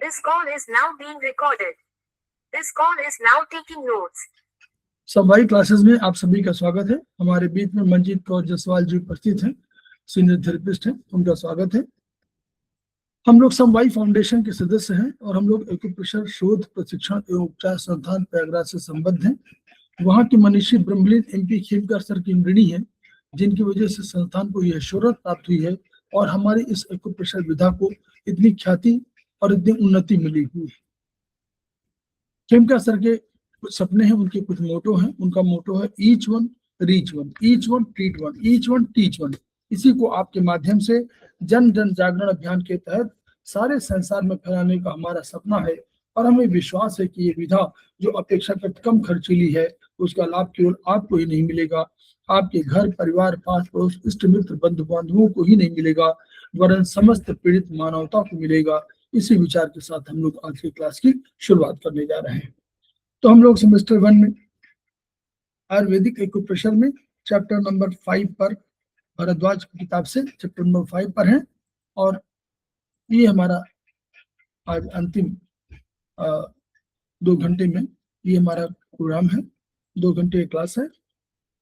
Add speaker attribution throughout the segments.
Speaker 1: This call is now being recorded. This call is now taking notes.
Speaker 2: Sawai classes में आप सभी का स्वागत है। हमारे बीच में मंजीत कौर जसवाल जी उपस्थित हैं, सीनियर थेरेपिस्ट हैं, उनका स्वागत है। हम लोग समवाई फाउंडेशन के सदस्य हैं और हम लोग एक्यूप्रेशर शोध प्रशिक्षण एवं उपचार संस्थान प्रयागराज से संबद्ध हैं। वहाँ की मनीषी ब्रह्मलीन MP खेमकर सर की ऋणी है, जिनकी वजह से संस्थान को यह शोहरत प्राप्त हुई है और हमारी इस एक्यूप्रेशर विधा को इतनी ख्याति और इतनी उन्नति मिली हुई है। खेमकर सर के कुछ सपने हैं, उनके कुछ मोटो हैं। उनका मोटो है each one reach one, each one treat one, each one teach one. इसी को आपके माध्यम से जन जन जागरण अभियान के तहत सारे संसार में फैलाने का हमारा सपना है और हमें विश्वास है कि ये विधा जो अपेक्षाकृत कम खर्चीली है, उसका लाभ केवल आपको ही नहीं मिलेगा, आपके घर परिवार, पास पड़ोस, इष्ट मित्र, बंधु बांधवों को ही नहीं मिलेगा, वरन समस्त पीड़ित मानवता को मिलेगा। इसी विचार के साथ हम लोग आज की क्लास की शुरुआत करने जा रहे हैं। तो हम लोग सेमेस्टर 1 में आयुर्वेदिक एक्यूप्रेशर में चैप्टर नंबर 5 पर, भरद्वाज की किताब से चैप्टर नंबर 5 पर हैं और ये हमारा आज अंतिम 2 घंटे में ये हमारा प्रोग्राम है। 2 घंटे की क्लास है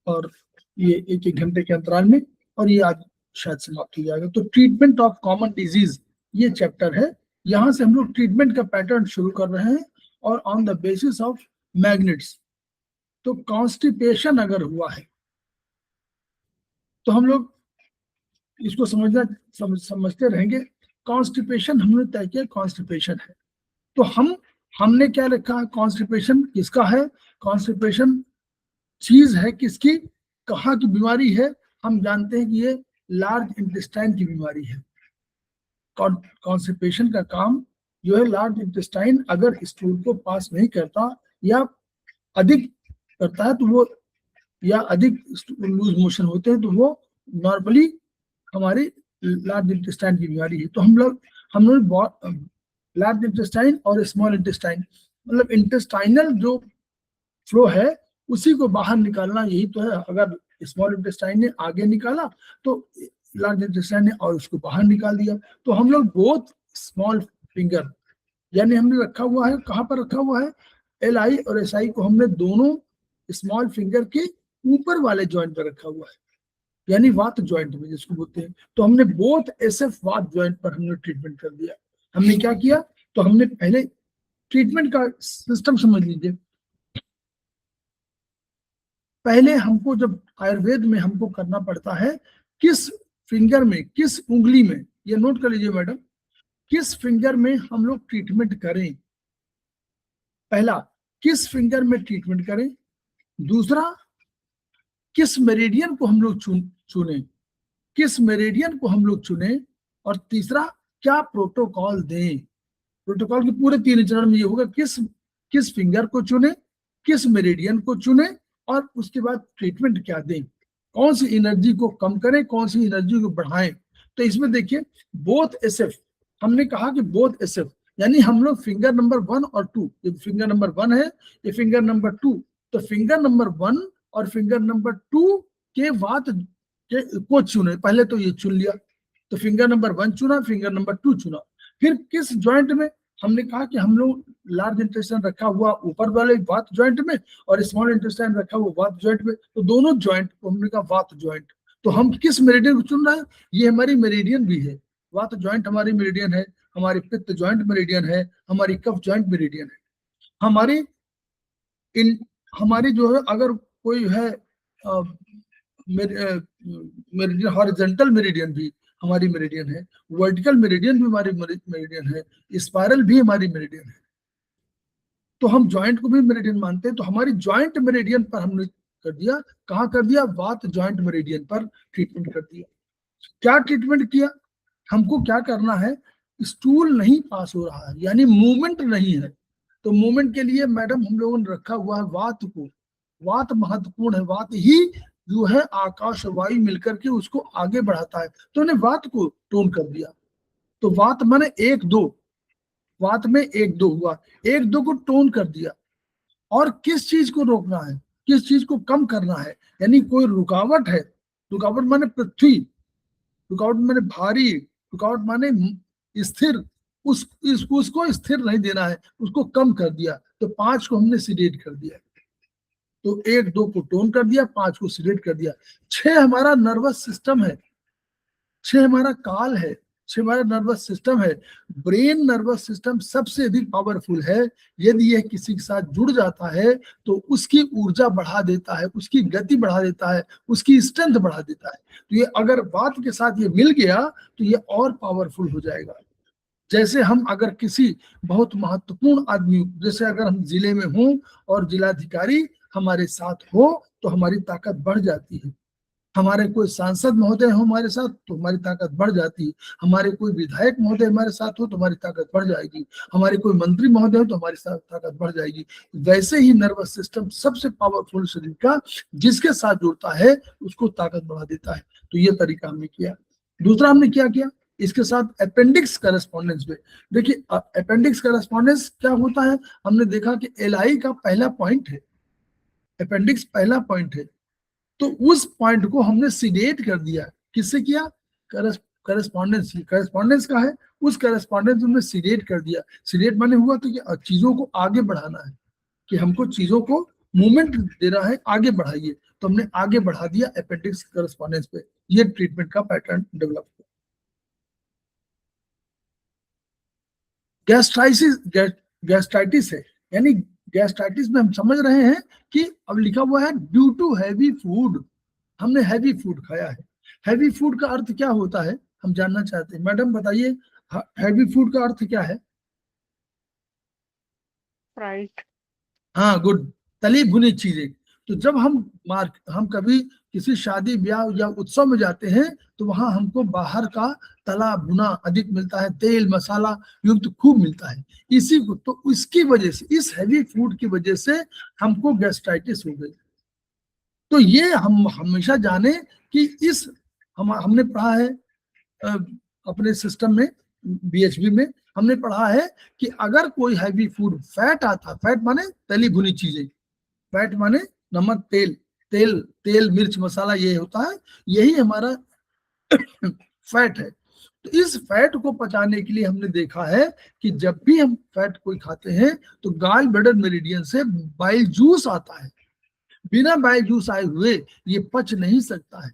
Speaker 2: और ये एक घंटे के अंतराल में, और ये आज शायद समाप्त हो जाएगा। तो ट्रीटमेंट ऑफ कॉमन डिजीज ये चैप्टर है। यहाँ से हम लोग ट्रीटमेंट का पैटर्न शुरू कर रहे हैं और on the basis of magnets. तो कॉन्स्टिपेशन अगर हुआ है तो हम लोग इसको समझते रहेंगे। कॉन्स्टिपेशन हमने तय किया, कॉन्स्टिपेशन है तो हमने क्या लिखा है, कॉन्स्टिपेशन किसका है, कॉन्स्टिपेशन चीज है किसकी, कहाँ की बीमारी है। हम जानते हैं कि ये लार्ज इंटेस्टाइन की बीमारी है। कॉन्स्टिपेशन का काम जो है, लार्ज इंटेस्टाइन अगर स्टूल को पास नहीं करता या अधिक करता है तो वो, या अधिक लूज मोशन होते हैं तो वो नॉर्मली हमारी लार्ज इंटेस्टाइन की बीमारी है। तो हम लोग लार्ज इंटेस्टाइन और स्मॉल इंटेस्टाइन, मतलब इंटेस्टाइनल जो फ्लो है उसी को बाहर निकालना, यही तो है। अगर स्मॉल इंटेस्टाइन ने आगे निकाला तो लार्ज इंटेस्टाइन ने और उसको बाहर निकाल दिया। तो हम लोग बोथ स्मॉल फिंगर यानी हमने रखा हुआ है, कहाँ पर रखा हुआ है, LI और SI को हमने दोनों स्मॉल फिंगर के ऊपर वाले जॉइंट पर रखा हुआ है, यानी वात जॉइंट में जिसको बोलते हैं। तो हमने बोथ SF वात जॉइंट पर हमने ट्रीटमेंट कर दिया। हमने क्या किया, तो हमने पहले ट्रीटमेंट का सिस्टम समझ लीजिए। पहले हमको जब आयुर्वेद में हमको करना पड़ता है, किस फिंगर में, किस उंगली में, ये नोट कर लीजिए मैडम, किस फिंगर में हम लोग ट्रीटमेंट करें। पहला, किस फिंगर में ट्रीटमेंट करें। दूसरा, किस मेरिडियन को हम लोग चुने, किस मेरिडियन को हम लोग चुने। और तीसरा, क्या प्रोटोकॉल दें। प्रोटोकॉल के पूरे 3 चरण में ये होगा, किस फिंगर को चुने, किस मेरिडियन को चुने और उसके बाद ट्रीटमेंट क्या दें, कौन सी एनर्जी को कम करें, कौन सी एनर्जी को बढ़ाएं। तो इसमें देखिए बोथ SF, हमने कहा कि बोथ SF यानी हम लोग फिंगर नंबर 1 और 2, ये फिंगर नंबर 1 है, ये फिंगर नंबर 2, तो फिंगर नंबर 1 और फिंगर नंबर 2 के वात को चुने। पहले तो ये चुन लिया, तो फिंगर नंबर 1 चुना, फिंगर नंबर 2 चुना। फिर किस जॉइंट में, हमने कहा कि हम लोग लार्ज इंटेस्टाइन रखा हुआ ऊपर वाले वात जॉइंट में और स्मॉल इंटेस्टाइन रखा हुआ वात जॉइंट में, तो दोनों जॉइंट को हमने कहा वात जॉइंट। तो हम किस मेरिडियन को चुन रहे हैं, ये हमारी मेरिडियन भी है, वात जॉइंट हमारी मेरिडियन है, हमारी पित्त जॉइंट मेरिडियन है, हमारी कफ जॉइंट मेरिडियन है, हमारी जो है, अगर कोई है मेरिडियन, हॉरिजॉन्टल मेरिडियन भी हमारी मेरिडियन है, वर्टिकल मेरिडियन भी हमारी मेरिडियन है, स्पाइरल भी हमारी मेरिडियन है। तो हम जॉइंट को भी मेरिडियन मानते हैं। तो हमारी जॉइंट मेरिडियन पर हमने कर दिया, कहाँ कर दिया, वात जॉइंट मेरिडियन पर ट्रीटमेंट कर दिया। क्या ट्रीटमेंट किया, हमको क्या करना है, स्टूल नहीं पास हो रहा है यानी मूवमेंट नहीं है, तो मूवमेंट के लिए मैडम हम लोगों ने रखा हुआ है वात को। वात महत्वपूर्ण है, वात ही जो है आकाश और वायु मिलकर के उसको आगे बढ़ाता है। तो उन्हें वात को टोन कर दिया। तो वात माने 1-2, वात में 1-2 हुआ, 1-2 को टोन कर दिया। और किस चीज को रोकना है, किस चीज को कम करना है, यानी कोई रुकावट है, रुकावट माने पृथ्वी, रुकावट माने भारी, रुकावट माने स्थिर, उसको स्थिर नहीं देना है, उसको कम कर दिया, तो 5 को हमने सीडेट कर दिया। तो 1 2 को टोन कर दिया, 5 को सीडेट कर दिया। 6 हमारा नर्वस सिस्टम है, 6 हमारा काल है, 6 हमारा नर्वस सिस्टम है। ब्रेन नर्वस सिस्टम सबसे अधिक पावरफुल है। यदि यह किसी के साथ जुड़ जाता है तो उसकी ऊर्जा बढ़ा देता है, उसकी गति बढ़ा देता है, उसकी स्ट्रेंथ बढ़ा देता है। तो ये अगर वात के साथ ये मिल गया तो ये और पावरफुल हो जाएगा। जैसे हम अगर किसी बहुत महत्वपूर्ण आदमी, जैसे अगर हम जिले में हों और जिलाधिकारी हमारे साथ हो तो हमारी ताकत बढ़ जाती है। हमारे कोई सांसद महोदय हो हमारे साथ तो हमारी ताकत बढ़ जाती है। हमारे कोई विधायक महोदय हमारे साथ हो तो हमारी ताकत बढ़ जाएगी। हमारे कोई मंत्री महोदय हो तो हमारी ताकत बढ़ जाएगी। वैसे ही नर्वस सिस्टम सबसे पावरफुल शरीर का जिसके साथ जुड़ता है उसको ताकत बढ़ा देता है। तो ये तरीका हमने किया। दूसरा हमने क्या किया, इसके साथ अपेंडिक्स करेस्पॉन्डेंस में देखिए, अपेंडिक्स करेस्पॉन्डेंस क्या होता है। हमने देखा कि एलआई का पहला पॉइंट है, अपेंडिक्स पहला पॉइंट है, तो उस पॉइंट को हमने सीडेट कर दिया। किससे किया, करेस्पॉन्डेंस। करेस्पॉन्डेंस का है, उस करेस्पॉन्डेंस हमने सीडेट कर दिया। सीडेट माने हुआ तो कि चीजों को आगे बढ़ाना है, कि हमको चीजों को मूवमेंट देना है, आगे बढ़ाइए। तो हमने आगे बढ़ा दिया अपेंडिक्स करेस्पॉन्डेंस पे। ये ट्रीटमेंट का पैटर्न डेवलप हुआ। गैस्ट्राइटिस है, यानी गैस्ट्राइटिस में हम समझ रहे हैं कि अब लिखा हुआ है ड्यू टू हैवी फूड, हमने हैवी फूड खाया है। हैवी फूड का अर्थ क्या होता है हम जानना चाहते हैं। मैडम बताइए, हैवी फूड का अर्थ क्या है।
Speaker 3: फ्राइड।
Speaker 2: हाँ, गुड, तली भुनी चीजें। तो जब हम कभी किसी शादी ब्याह या उत्सव में जाते हैं तो वहां हमको बाहर का तला भुना अधिक मिलता है, तेल मसाला युक्त खूब मिलता है। इसी को तो इसकी वजह से, इस हैवी फूड की वजह से हमको गैस्ट्राइटिस हो गई। तो ये हम हमेशा जाने कि इस हमने पढ़ा है अपने सिस्टम में, बीएचबी में हमने पढ़ा है कि अगर कोई हैवी फूड फैट आता, फैट माने तली भुनी चीजें, फैट माने नमक तेल, तेल मिर्च मसाला, ये होता है, यही हमारा फैट है। तो इस फैट को पचाने के लिए हमने देखा है कि जब भी हम फैट कोई खाते हैं तो गाल ब्लैडर मेरिडियन से बाइल जूस आता है। बिना बाइल जूस आए हुए ये पच नहीं सकता है।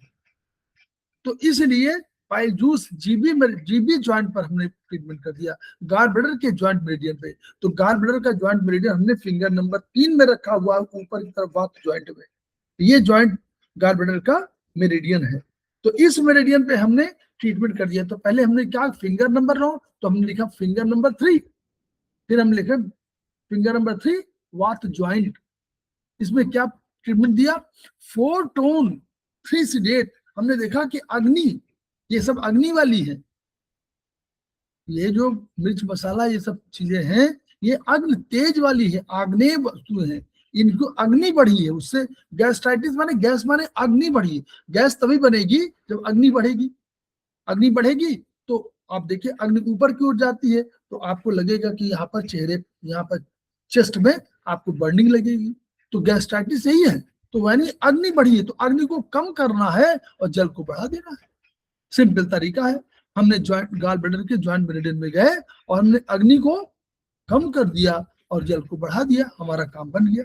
Speaker 2: तो इसलिए बाइल जूस जीबी ज्वाइंट पर हमने ट्रीटमेंट कर दिया, गाल ब्लैडर के ज्वाइंट मेरिडियन पे। तो गाल ब्लैडर का ज्वाइंट मेरिडियन हमने फिंगर नंबर 3 में रखा हुआ है, ऊपर की तरफ वात ज्वाइंट में। ये ज्वाइंट गाल ब्लैडर का मेरिडियन है। तो इस मेरिडियन पे हमने ट्रीटमेंट कर दिया। तो पहले हमने क्या, फिंगर नंबर 9, तो हमने लिखा फिंगर नंबर 3, फिर हम लिखे फिंगर नंबर 3 वात ज्वाइंट। इसमें क्या ट्रीटमेंट दिया, 4 टोन 3 सीडेट। हमने देखा कि अग्नि, ये सब अग्नि वाली है, ये जो मिर्च मसाला ये सब चीजें हैं ये अग्नि तेज वाली है, आग्नेय वस्तुएं हैं, इनको अग्नि बढ़ी है। उससे गैस्ट्राइटिस माने, गैस माने अग्नि बढ़ी। गैस तभी बनेगी जब अग्नि बढ़ेगी। अग्नि बढ़ेगी तो आप देखिए अग्नि ऊपर की ओर जाती है तो आपको लगेगा कि यहाँ पर चेहरे, यहाँ पर चेस्ट में आपको बर्निंग लगेगी। तो गैस्ट्राइटिस यही है। तो यानी अग्नि बढ़ी है, तो अग्नि को कम करना है और जल को बढ़ा देना है। सिंपल तरीका है। हमने ज्वाइंट गाल ब्लैडर के ज्वाइंट मेरिडियन में गए और हमने अग्नि को कम कर दिया और जल को बढ़ा दिया, हमारा काम बन गया।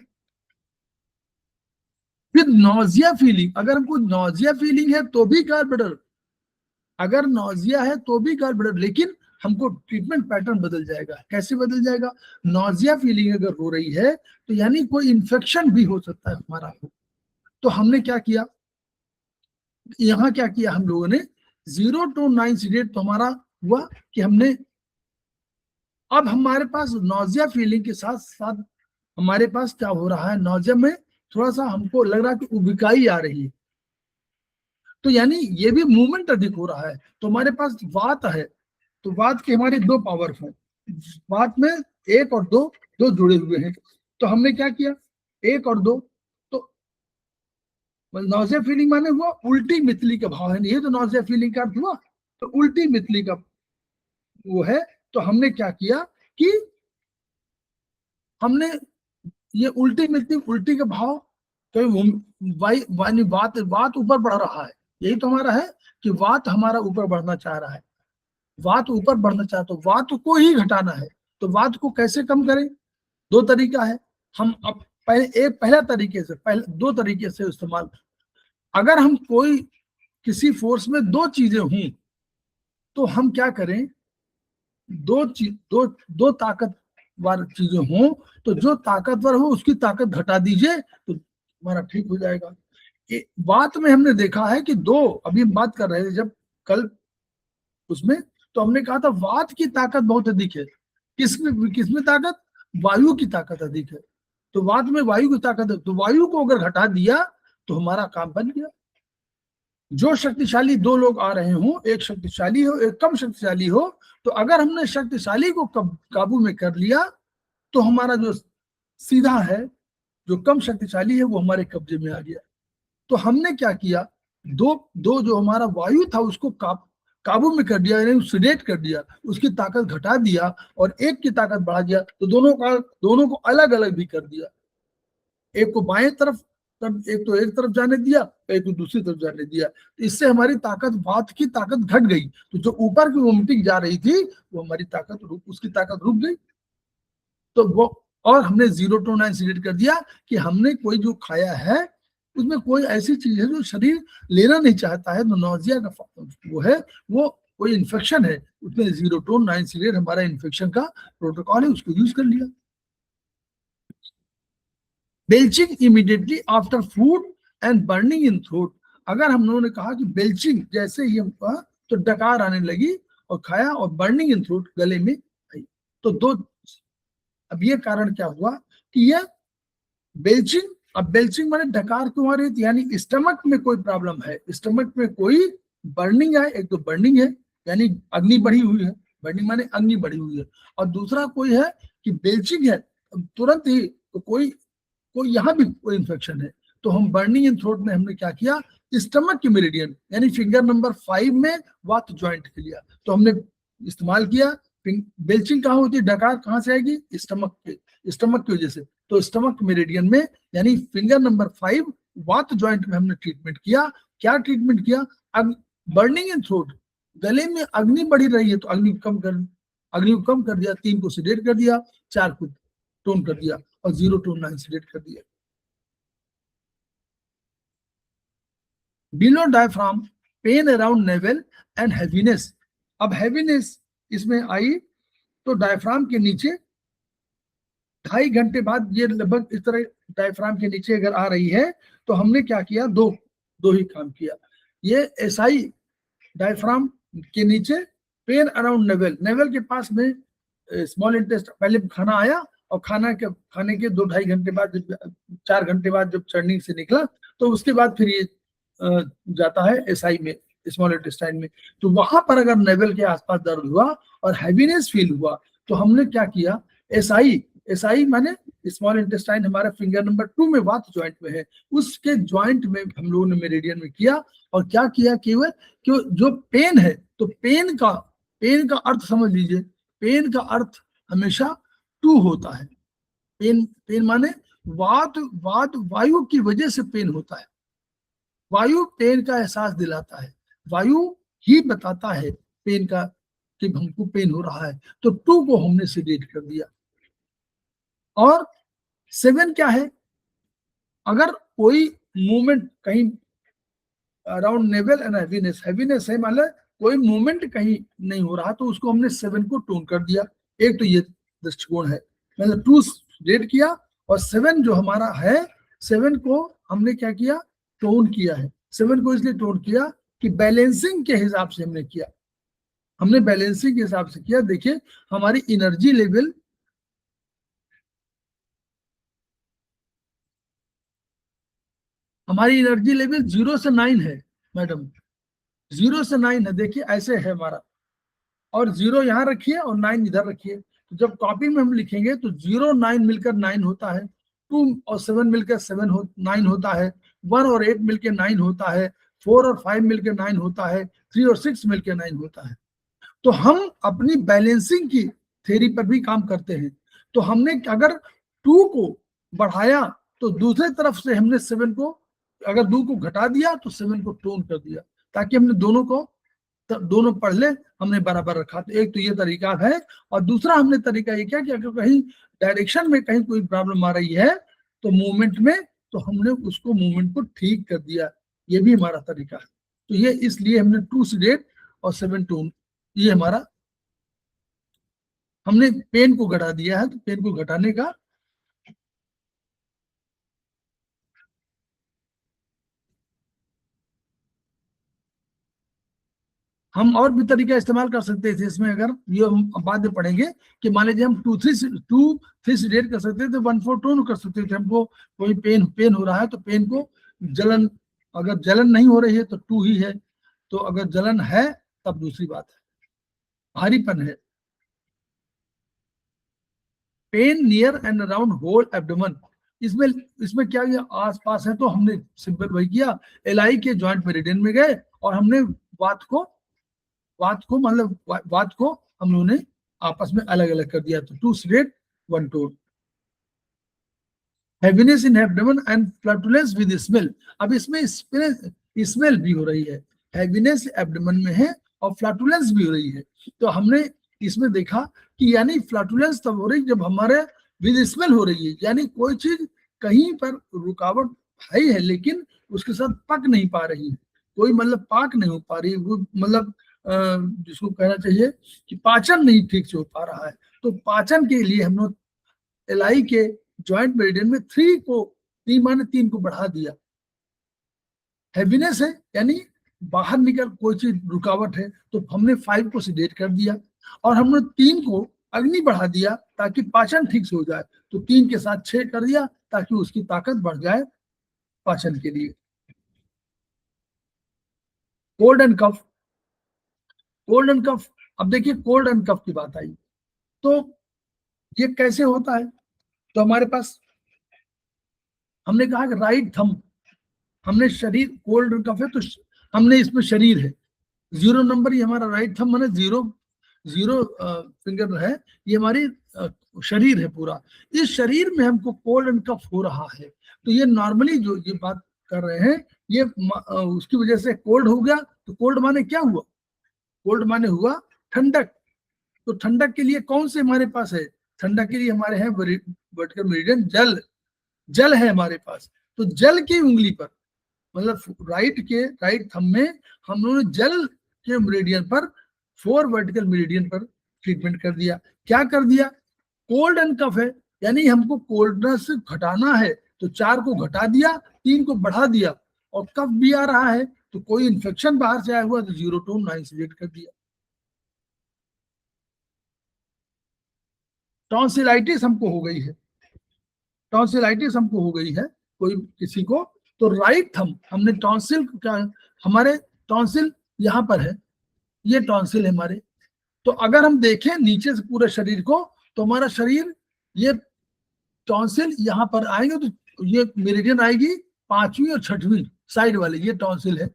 Speaker 2: फिर नौजिया फीलिंग, अगर हमको नौजिया फीलिंग है तो भी गाल ब्लैडर, अगर नौजिया है तो भी गाल ब्लैडर, लेकिन हमको ट्रीटमेंट पैटर्न बदल जाएगा। कैसे बदल जाएगा, नौजिया फीलिंग अगर हो रही है तो यानी कोई इन्फेक्शन भी हो सकता है हमारा। तो हमने क्या किया, यहाँ क्या किया हम लोगों ने, 0 to 9 सीडेट तो हमारा हुआ कि हमने, अब हमारे पास नौजिया फीलिंग के साथ साथ हमारे पास क्या हो रहा है, नौजिया में थोड़ा सा हमको लग रहा है कि उबिकाई आ रही है। तो यानी ये भी मूवमेंट अधिक हो रहा है। तो हमारे पास वात है, तो वात के हमारे 2 पावर हैं, वात में 1 और 2 जुड़े हुए हैं। तो हमने क्या किया, 1 और 2, तो नौजिया फीलिंग माने हुआ उल्टी मितली का भाव है, ये तो नौजिया फीलिंग का अर्थ हुआ। तो उल्टी मितली का वो है। तो हमने क्या किया कि हमने ये उल्टी मितली, उल्टी का भाव, तो वात ऊपर बढ़ रहा है, यही तो हमारा है कि वात हमारा ऊपर बढ़ना चाह रहा है। वात ऊपर बढ़ना चाहे तो वात को ही घटाना है। तो वात को कैसे कम करें? दो तरीका है। हम अब पहला तरीके से, पहले दो तरीके से इस्तेमाल। अगर हम कोई किसी फोर्स में दो चीजें हों तो हम क्या करें, दो ताकतवर चीजें हों तो जो ताकतवर हो उसकी ताकत घटा दीजिए तो हमारा ठीक हो जाएगा। बात में हमने देखा है कि दो, अभी हम बात कर रहे थे जब कल उसमें, तो हमने कहा था वात की ताकत बहुत अधिक है। किसमें ताकत? वायु की ताकत अधिक है। तो वात में वायु की ताकत है, तो वायु को अगर घटा दिया तो हमारा काम बन गया। जो शक्तिशाली दो लोग आ रहे हों, एक शक्तिशाली हो एक कम शक्तिशाली हो, तो अगर हमने शक्तिशाली को काबू में कर लिया तो हमारा जो सीधा है, जो कम शक्तिशाली है, वो हमारे कब्जे में आ गया। तो हमने क्या किया, दो दो जो हमारा वायु था उसको काबू में कर दिया, यानी सिडेट कर दिया, उसकी ताकत घटा दिया और एक की ताकत बढ़ा दिया। तो दोनों को अलग अलग भी कर दिया। एक को बाएं तरफ, एक तो एक तरफ जाने दिया, एक को दूसरी तरफ जाने दिया। तो इससे हमारी ताकत, वात की ताकत घट गई। तो जो ऊपर की वोमिटिंग जा रही थी वो हमारी उसकी ताकत रुक गई। तो वो, और हमने 0 to 9 सिलेक्ट कर दिया कि हमने कोई जो खाया है उसमें कोई ऐसी चीज है जो शरीर लेना नहीं चाहता है, तो नौजिया का वो है, वो कोई इन्फेक्शन है, उसमें 0 to 9 सिलेक्ट हमारा इन्फेक्शन का प्रोटोकॉल है, उसको यूज कर लिया। Belching immediately after food and burning in throat. अगर हम लोगों ने कहा कि बेल्चिंग, जैसे ही हम कहा तो डकार आने लगी और खाया, और बर्निंग इन थ्रोट, गले में आई। तो दो, अब ये कारण क्या हुआ कि ये बेल्चिंग, अब बेल्चिंग माने डकार क्यों आ रही थी, यानी स्टमक में कोई प्रॉब्लम है, स्टमक में कोई बर्निंग है। एक तो बर्निंग है यानी अग्नि बढ़ी हुई है, बर्निंग माने अग्नि बढ़ी हुई है, और दूसरा कोई है कि बेल्चिंग है, तुरंत ही तो कोई यहाँ भी कोई इन्फेक्शन है। तो हम बर्निंग इन थ्रोट में हमने क्या किया, स्टमक की मेरिडियन यानी फिंगर नंबर 5 में वात ज्वाइंट के लिया, तो हमने इस्तेमाल किया। बेल्चिंग कहाँ होती है, डकार कहाँ से आएगी, स्टमक की वजह से। तो स्टमक मेरिडियन में यानी फिंगर नंबर 5 वात ज्वाइंट में हमने ट्रीटमेंट किया। क्या ट्रीटमेंट किया? बर्निंग इन थ्रोट, गले में अग्नि बढ़ी रही है तो अग्नि को कम कर दिया, 3 को सिडेट कर दिया, 4 को टोन कर दिया, और 0 to 9 सिलेक्ट कर दिया। Below diaphragm, pain around navel and heaviness. अब हैवीनेस इसमें आई तो डायफ्राम के नीचे 2.5 घंटे बाद, ये लगभग इस तरह डायफ्राम के नीचे अगर आ रही है तो हमने क्या किया, दो ही काम किया। ये एसआई डायफ्राम के नीचे, पेन अराउंड नेवल के पास में स्मॉल इंटेस्ट, पहले खाना आया और खाने के 2-2.5 घंटे बाद, जब 4 घंटे बाद जब चर्निंग से निकला तो उसके बाद फिर ये जाता है एसआई में, स्मॉल इंटेस्टाइन में। तो वहां पर अगर नेवल के आसपास दर्द हुआ और हैवीनेस फील हुआ तो हमने क्या किया, एसआई माने स्मॉल इंटेस्टाइन हमारा फिंगर नंबर 2 में वात ज्वाइंट में है, उसके ज्वाइंट में हम लोगों ने मेरिडियन में किया। और क्या किया, केवल कि जो पेन है, तो पेन का अर्थ समझ लीजिए, पेन का अर्थ हमेशा 2 होता है। पेन माने वात वायु की वजह से पेन होता है, वायु पेन का एहसास दिलाता है, वायु ही बताता है पेन का कि हमको पेन हो रहा है। तो 2 को हमने सिडेट कर दिया। और 7 क्या है, अगर कोई मूवमेंट कहीं अराउंड नेवल एंड हैवीनेस है, मतलब कोई मूवमेंट कहीं नहीं हो रहा, तो उसको हमने 7 को टोन कर दिया। एक तो ये दृष्टिकोण है, मतलब 2 रेट किया, और 7 जो हमारा है, 7 को हमने क्या किया, टोन किया है। 7 को इसलिए टोन किया कि बैलेंसिंग के हिसाब से हमने किया, हमने बैलेंसिंग के हिसाब से किया। देखिए हमारी एनर्जी लेवल, हमारी एनर्जी लेवल 0 से 9 है मैडम, 0 से 9 है। देखिए ऐसे है हमारा, और 0 यहाँ रखिए और 9 इधर रखिए। तो जब कॉपी में हम लिखेंगे तो 0 9 मिलकर 9 होता है, 2 और 7 मिलकर 9 होता है, 1 और 8 मिलकर 9 होता है, 4 और 5 मिलकर 9 होता है, 3 और 6 मिलकर 9 होता है। तो हम अपनी बैलेंसिंग की थ्योरी पर भी काम करते हैं। तो हमने अगर 2 को बढ़ाया तो दूसरे तरफ से हमने 7 को, अगर 2 को घटा दिया तो 7 को टोन कर दिया, ताकि हमने दोनों को तो दोनों पढ़ ले, हमने बराबर रखा। तो एक तो ये तरीका है, और दूसरा हमने तरीका ये क्या कि अगर कहीं डायरेक्शन में कहीं कोई प्रॉब्लम आ रही है तो मूवमेंट में, तो हमने उसको मूवमेंट को ठीक कर दिया। ये भी हमारा तरीका है। तो ये इसलिए हमने 2 सीडेड और 7 टोन, ये हमारा, हमने पेन को घटा दिया है। तो पेन को घटाने का हम और भी तरीका इस्तेमाल कर सकते थे इसमें, अगर ये हम बाद में पढ़ेंगे कि मान लीजिए हम 2 3 सीडेड कर सकते थे, 1 4 टोन कर सकते थे। हमको कोई पेन हो रहा है तो पेन को जलन, अगर जलन नहीं हो रही है तो 2 ही है, तो अगर जलन है तब दूसरी बात है। भारीपन है, pain near and around whole abdomen, इसमें इसमें क्या किया, आसपास है तो हमने सिंपल वही किया, एलआई के जॉइंट मेरिडियन में गए और हमने वात को मतलब वात को हम लोगों ने आपस में अलग अलग कर दिया। तो 2 seeded 1 tone. Heaviness in abdomen and flatulence with smell, अब इसमें स्मेल भी हो रही है, हैवीनेस एब्डोमेन में है और फ्लैटुलेंस भी हो रही है। तो हमने इसमें देखा कि यानी फ्लैटुलेंस तब हो रही जब हमारे विद स्मेल हो रही है, यानी कोई चीज कहीं पर रुकावट है लेकिन उसके साथ पक नहीं पा रही है, कोई मतलब पाक नहीं हो पा रही, वो मतलब जिसको कहना चाहिए कि पाचन नहीं ठीक से हो पा रहा है। तो पाचन के लिए हम लोग एलआई के जॉइंट मेरिडियन में 3 को 3 को बढ़ा दिया। हैवीनेस है यानी बाहर निकल कोई चीज रुकावट है, तो हमने 5 को सीडेट कर दिया और हमने 3 को अग्नि बढ़ा दिया ताकि पाचन ठीक से हो जाए। तो 3 के साथ 6 कर दिया ताकि उसकी ताकत बढ़ जाए पाचन के लिए। Cold and cough, cold and cough, अब देखिए कोल्ड एंड कफ की बात आई तो ये कैसे होता है। तो हमारे पास हमने कहा कि राइट थंब, हमने शरीर, कोल्ड एंड कफ है तो हमने इसमें शरीर है 0 नंबर, ये हमारा राइट थंब माने 0 फिंगर है, ये हमारी शरीर है पूरा। इस शरीर में हमको कोल्ड एंड कफ हो रहा है, तो ये नॉर्मली जो ये बात कर रहे हैं ये उसकी वजह से कोल्ड हो गया। तो कोल्ड माने क्या हुआ, कोल्ड माने हुआ ठंडक। तो ठंडक के लिए कौन से हमारे पास है, ठंडक के लिए हमारे हैं वर्टिकल मेरिडियन, जल है हमारे पास। तो जल की उंगली पर मतलब राइट थंब में हम लोगों ने जल के मेरिडियन पर 4 वर्टिकल मेरिडियन पर ट्रीटमेंट कर दिया। क्या कर दिया, कोल्ड एंड कफ है यानी हमको कोल्डनेस घटाना है तो 4 को घटा दिया, 3 को बढ़ा दिया, और कफ भी आ रहा है तो कोई इन्फेक्शन बाहर से आया हुआ तो 0 टोन 9 सीडेट कर दिया। टॉन्सिलाइटिस हमको हो गई है, टॉन्सिलाइटिस हमको हो गई है कोई किसी को, तो राइट थंब हमने टॉन्सिल का, हमारे टॉन्सिल यहाँ पर है, ये टॉन्सिल है हमारे। तो अगर हम देखें नीचे से पूरे शरीर को तो हमारा शरीर, ये टॉन्सिल यहाँ पर आएंगे तो ये मेरिडियन आएगी 5वीं और 6वीं साइड वाले, ये टॉन्सिल है।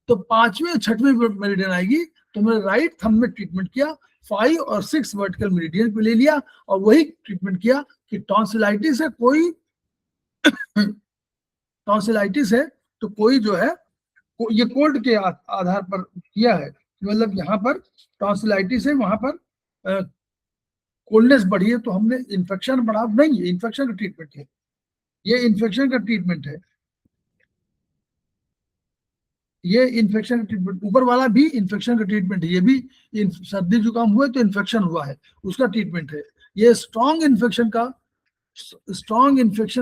Speaker 2: तो 5वीं और 6वीं मेरिडियन आएगी तो मैंने राइट थंब में ट्रीटमेंट किया, 5 और 6 वर्टिकल मेरिडियन पे ले लिया और वही ट्रीटमेंट किया कि टॉन्सिलाइटिस है कोई टॉन्सिलाइटिस है तो कोई जो है ये कोल्ड के आधार पर किया है, मतलब यहाँ पर टॉन्सिलाइटिस है, वहां पर कोल्डनेस बढ़ी है तो हमने इन्फेक्शन बढ़ा, नहीं ये इन्फेक्शन का ट्रीटमेंट है, ये इन्फेक्शन का ट्रीटमेंट है, ये इन्फेक्शन का ट्रीटमेंट, ऊपर वाला भी इन्फेक्शन का ट्रीटमेंट है, ये भी सर्दी जुकाम हुआ तो इन्फेक्शन हुआ है उसका ट्रीटमेंट है। ये स्ट्रॉन्ग इन्फेक्शन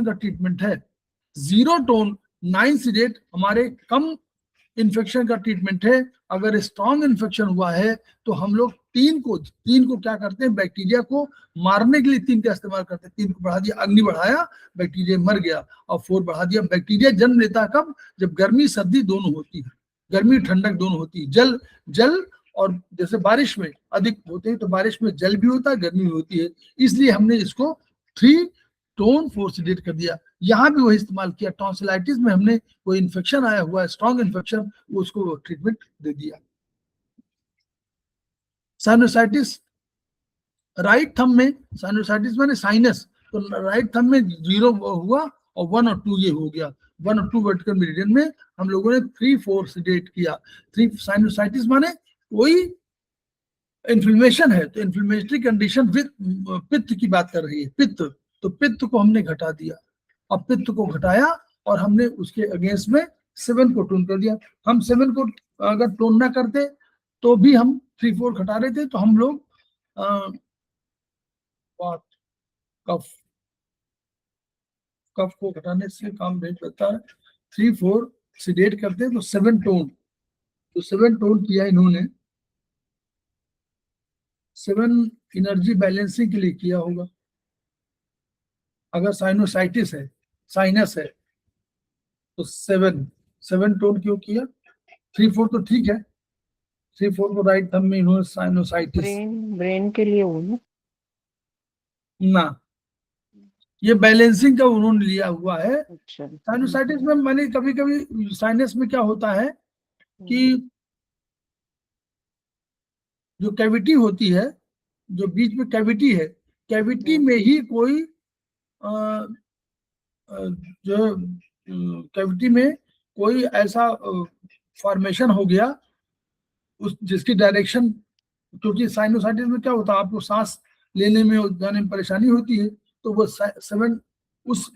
Speaker 2: का ट्रीटमेंट है। 0 टोन 9 सीडेट हमारे कम इन्फेक्शन का ट्रीटमेंट है। अगर स्ट्रॉन्ग इन्फेक्शन हुआ है तो हम लोग 3 को क्या करते हैं, बैक्टीरिया को मारने के लिए 3 का इस्तेमाल करते हैं। 3 को बढ़ा दिया, अग्नि बढ़ाया, बैक्टीरिया मर गया, और 4 बढ़ा दिया। बैक्टीरिया जन्म लेता है कब, जब गर्मी सर्दी दोनों होती है, गर्मी ठंडक दोनों होती है। जल और जैसे बारिश में अधिक होते हैं तो बारिश में जल भी होता है, गर्मी भी होती है, इसलिए हमने इसको 3 टोन 4 सीडेट कर दिया। यहाँ भी वही इस्तेमाल किया, टॉन्सिलाइटिस में हमने कोई इन्फेक्शन आया हुआ है, स्ट्रॉन्ग इन्फेक्शन, उसको ट्रीटमेंट दे दिया। साइनोसाइटिस, राइट थंब में साइनोसाइटिस माने साइनस, तो राइट थंब में 0 हुआ और 1 और 2 ये हो गया। 1 और 2 वर्टिकल मेरिडियन में हम लोगों ने 3 4 सीडेट किया। 3 साइनोसाइटिस माने कोई इन्फ्लेमेशन है तो इन्फ्लेमेटरी कंडीशन विद पित्त की बात कर रही है, पित्त, तो पित्त को हमने घटा दिया। अब पित्त को घटाया और हमने उसके अगेंस्ट में 7 को टोन कर दिया। हम 7 को अगर टोन ना करते तो भी हम 3-4 घटा रहे थे, तो हम लोग बात कफ कफ को घटाने से काम नहीं करता है। 3-4 सिडेट करते हैं तो 7 टोन, तो 7 टोन किया इन्होंने, 7 एनर्जी बैलेंसिंग के लिए किया होगा। अगर साइनोसाइटिस है, साइनस है, तो 7 टोन क्यों किया? 3-4 तो ठीक है, 3-4 को राइट थंब में इन्होंने साइनोसाइटिस
Speaker 3: ब्रेन के लिए हो
Speaker 2: ना, ये बैलेंसिंग का उन्होंने लिया हुआ है।
Speaker 3: अच्छा
Speaker 2: साइनोसाइटिस में मैंने कभी कभी साइनस में क्या होता है कि जो कैविटी होती है, जो बीच में कैविटी है, कैविटी में ही कोई जो कैविटी में कोई ऐसा फॉर्मेशन हो गया उस जिसकी डायरेक्शन, क्योंकि साइनोसाइटिस में क्या होता है, आपको सांस लेने में जाने में परेशानी होती है, तो वो 7 उस